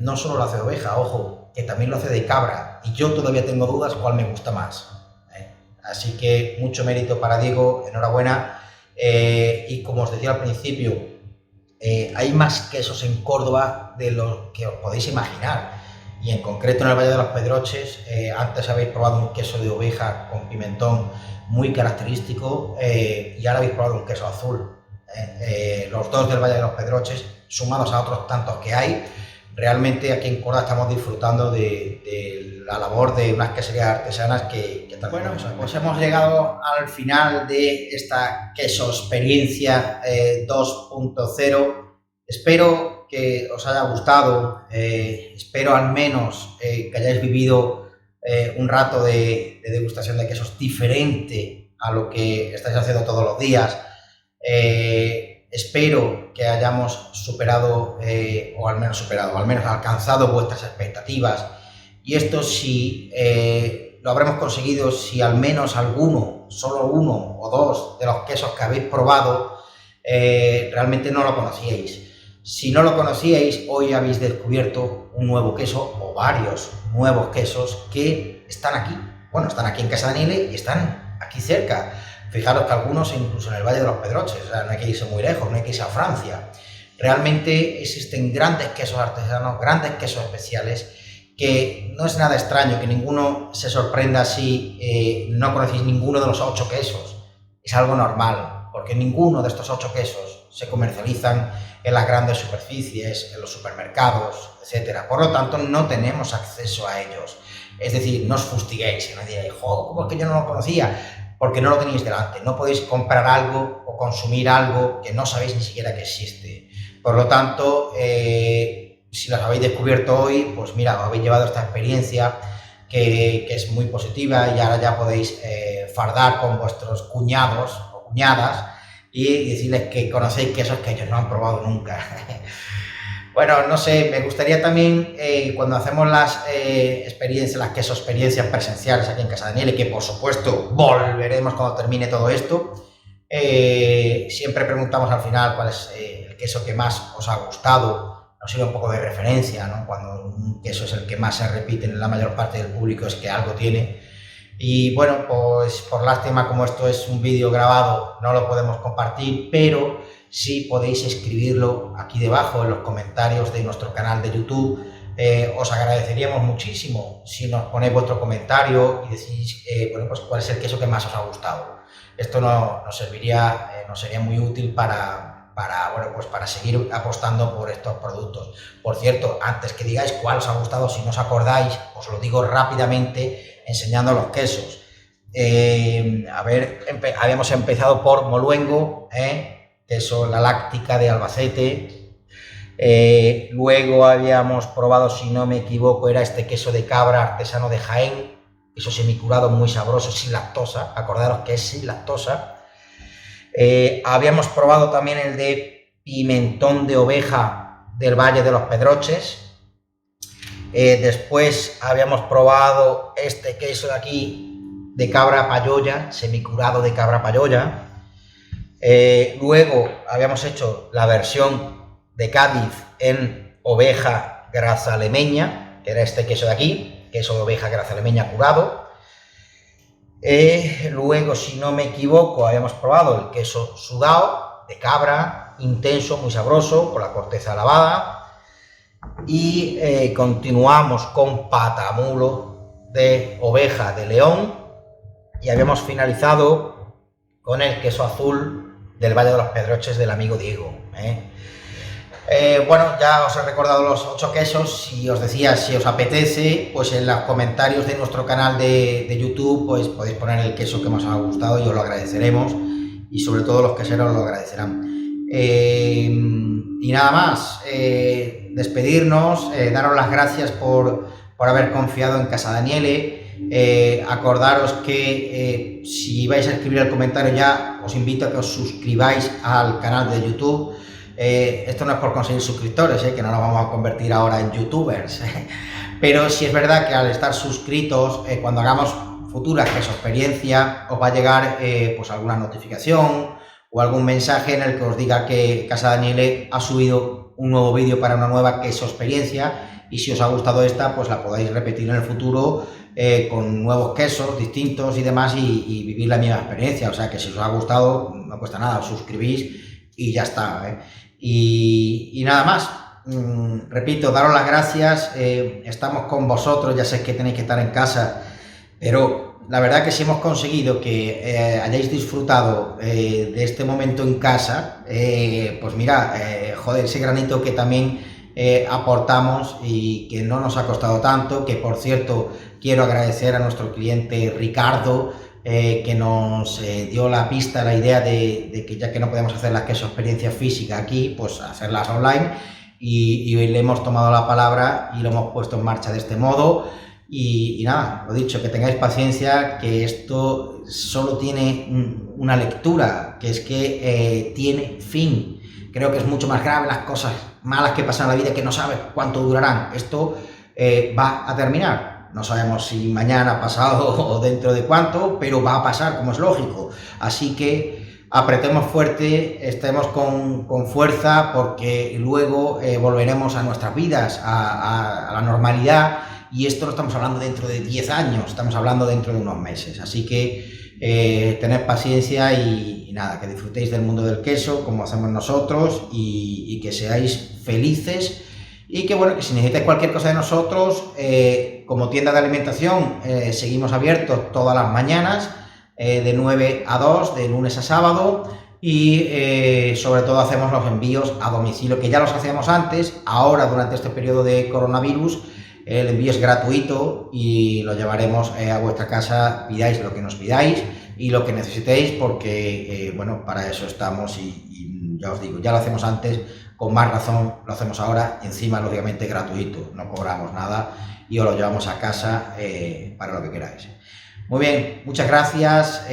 No solo lo hace de oveja, ojo, que también lo hace de cabra, y yo todavía tengo dudas cuál me gusta más. Así que mucho mérito para Diego, enhorabuena. Y como os decía al principio, hay más quesos en Córdoba de lo que os podéis imaginar. Y en concreto en el Valle de los Pedroches, antes habéis probado un queso de oveja con pimentón muy característico y ahora habéis probado un queso azul. Los dos del Valle de los Pedroches, sumados a otros tantos que hay, realmente aquí en Córdoba estamos disfrutando de la labor de unas queserías artesanas que también... Bueno, pues hemos llegado al final de esta queso experiencia 2.0. Espero que os haya gustado, espero al menos que hayáis vivido un rato de degustación de quesos diferente a lo que estáis haciendo todos los días. Espero que hayamos superado, o al menos alcanzado vuestras expectativas. Y esto si lo habremos conseguido si al menos alguno, solo uno o dos de los quesos que habéis probado realmente no lo conocíais. Si no lo conocíais, hoy habéis descubierto un nuevo queso o varios nuevos quesos que están aquí. Bueno, están aquí en Casa Daniele y están aquí cerca. Fijaros que algunos incluso en el Valle de los Pedroches, o sea, no hay que irse muy lejos, no hay que irse a Francia. Realmente existen grandes quesos artesanos, grandes quesos especiales, que no es nada extraño que ninguno se sorprenda si no conocéis ninguno de los 8 quesos. Es algo normal, porque ninguno de estos 8 quesos se comercializan en las grandes superficies, en los supermercados, etc. Por lo tanto, no tenemos acceso a ellos. Es decir, no os fustiguéis y no digáis, jo, ¿cómo es que yo no lo conocía? Porque no lo tenéis delante. No podéis comprar algo o consumir algo que no sabéis ni siquiera que existe. Por lo tanto, si las habéis descubierto hoy, pues mira, os habéis llevado esta experiencia que es muy positiva y ahora ya podéis fardar con vuestros cuñados o cuñadas y decirles que conocéis quesos que ellos no han probado nunca. Bueno, no sé, me gustaría también cuando hacemos las experiencias, las queso experiencias presenciales aquí en Casa Daniele, que por supuesto volveremos cuando termine todo esto, siempre preguntamos al final cuál es el queso que más os ha gustado, nos sirve un poco de referencia, ¿no? Cuando un queso es el que más se repite en la mayor parte del público es que algo tiene. Y bueno, pues por lástima, como esto es un vídeo grabado, no lo podemos compartir, pero sí podéis escribirlo aquí debajo en los comentarios de nuestro canal de YouTube. Os agradeceríamos muchísimo si nos ponéis vuestro comentario y decís, bueno, pues cuál es el queso que más os ha gustado. Esto nos serviría, nos sería muy útil bueno, pues para seguir apostando por estos productos. Por cierto, antes que digáis cuál os ha gustado, si no os acordáis, os lo digo rápidamente enseñando los quesos. Habíamos empezado por Moluengo, queso La Láctica de Albacete. Luego habíamos probado, si no me equivoco, era este queso de cabra artesano de Jaén, queso semicurado muy sabroso, sin lactosa. Acordaros que es sin lactosa. Habíamos probado también el de pimentón de oveja del Valle de los Pedroches. Después habíamos probado este queso de aquí de cabra payoya, semicurado de cabra payoya. Luego habíamos hecho la versión de Cádiz en oveja grazalemeña, que era este queso de aquí, queso de oveja grazalemeña curado. Luego, si no me equivoco, habíamos probado el queso sudado de cabra, intenso, muy sabroso, con la corteza lavada. Y continuamos con patamulo de oveja de León y habíamos finalizado con el queso azul del Valle de los Pedroches del amigo Diego. Bueno, ya os he recordado los 8 quesos y os decía, si os apetece, pues en los comentarios de nuestro canal de YouTube pues podéis poner el queso que más os ha gustado y os lo agradeceremos, y sobre todo los queseros lo agradecerán. Y nada más, despedirnos, daros las gracias por haber confiado en Casa Daniele. Acordaros que si vais a escribir el comentario ya, os invito a que os suscribáis al canal de YouTube. Esto no es por conseguir suscriptores, que no nos vamos a convertir ahora en youtubers, pero sí es verdad que al estar suscritos, cuando hagamos futuras experiencias, os va a llegar pues alguna notificación o algún mensaje en el que os diga que Casa Daniele ha subido un nuevo vídeo para una nueva experiencia, y si os ha gustado esta, pues la podáis repetir en el futuro con nuevos quesos distintos y demás, y vivir la misma experiencia. O sea que si os ha gustado, no cuesta nada, os suscribís y ya está. Y nada más, repito, daros las gracias, estamos con vosotros, ya sé que tenéis que estar en casa, pero la verdad que si hemos conseguido que hayáis disfrutado de este momento en casa, pues mira, joder, ese granito que también aportamos y que no nos ha costado tanto, que por cierto quiero agradecer a nuestro cliente Ricardo, que nos dio la pista, la idea de que ya que no podemos hacer las experiencias físicas aquí, pues hacerlas online, y le hemos tomado la palabra y lo hemos puesto en marcha de este modo. Y nada, lo dicho, que tengáis paciencia, que esto solo tiene una lectura, que es que tiene fin. Creo que es mucho más grave las cosas malas que pasan en la vida, que no sabes cuánto durarán. Esto va a terminar. No sabemos si mañana, pasado o dentro de cuánto, pero va a pasar, como es lógico. Así que apretemos fuerte, estemos con fuerza, porque luego volveremos a nuestras vidas, a la normalidad, y esto no estamos hablando dentro de 10 años, estamos hablando dentro de unos meses. Así que tened paciencia y nada, que disfrutéis del mundo del queso como hacemos nosotros, y que seáis felices. Y que bueno, que si necesitáis cualquier cosa de nosotros, como tienda de alimentación, seguimos abiertos todas las mañanas, de 9 a 2, de lunes a sábado, y sobre todo hacemos los envíos a domicilio, que ya los hacíamos antes. Ahora, durante este periodo de coronavirus, el envío es gratuito y lo llevaremos a vuestra casa, pidáis lo que nos pidáis y lo que necesitéis, porque bueno, para eso estamos, y ya os digo, ya lo hacemos antes, con más razón lo hacemos ahora, y encima lógicamente gratuito, no cobramos nada y os lo llevamos a casa para lo que queráis. Muy bien, muchas gracias.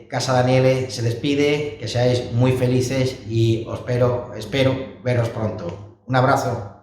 Casa Daniele se despide, que seáis muy felices y os espero veros pronto. Un abrazo.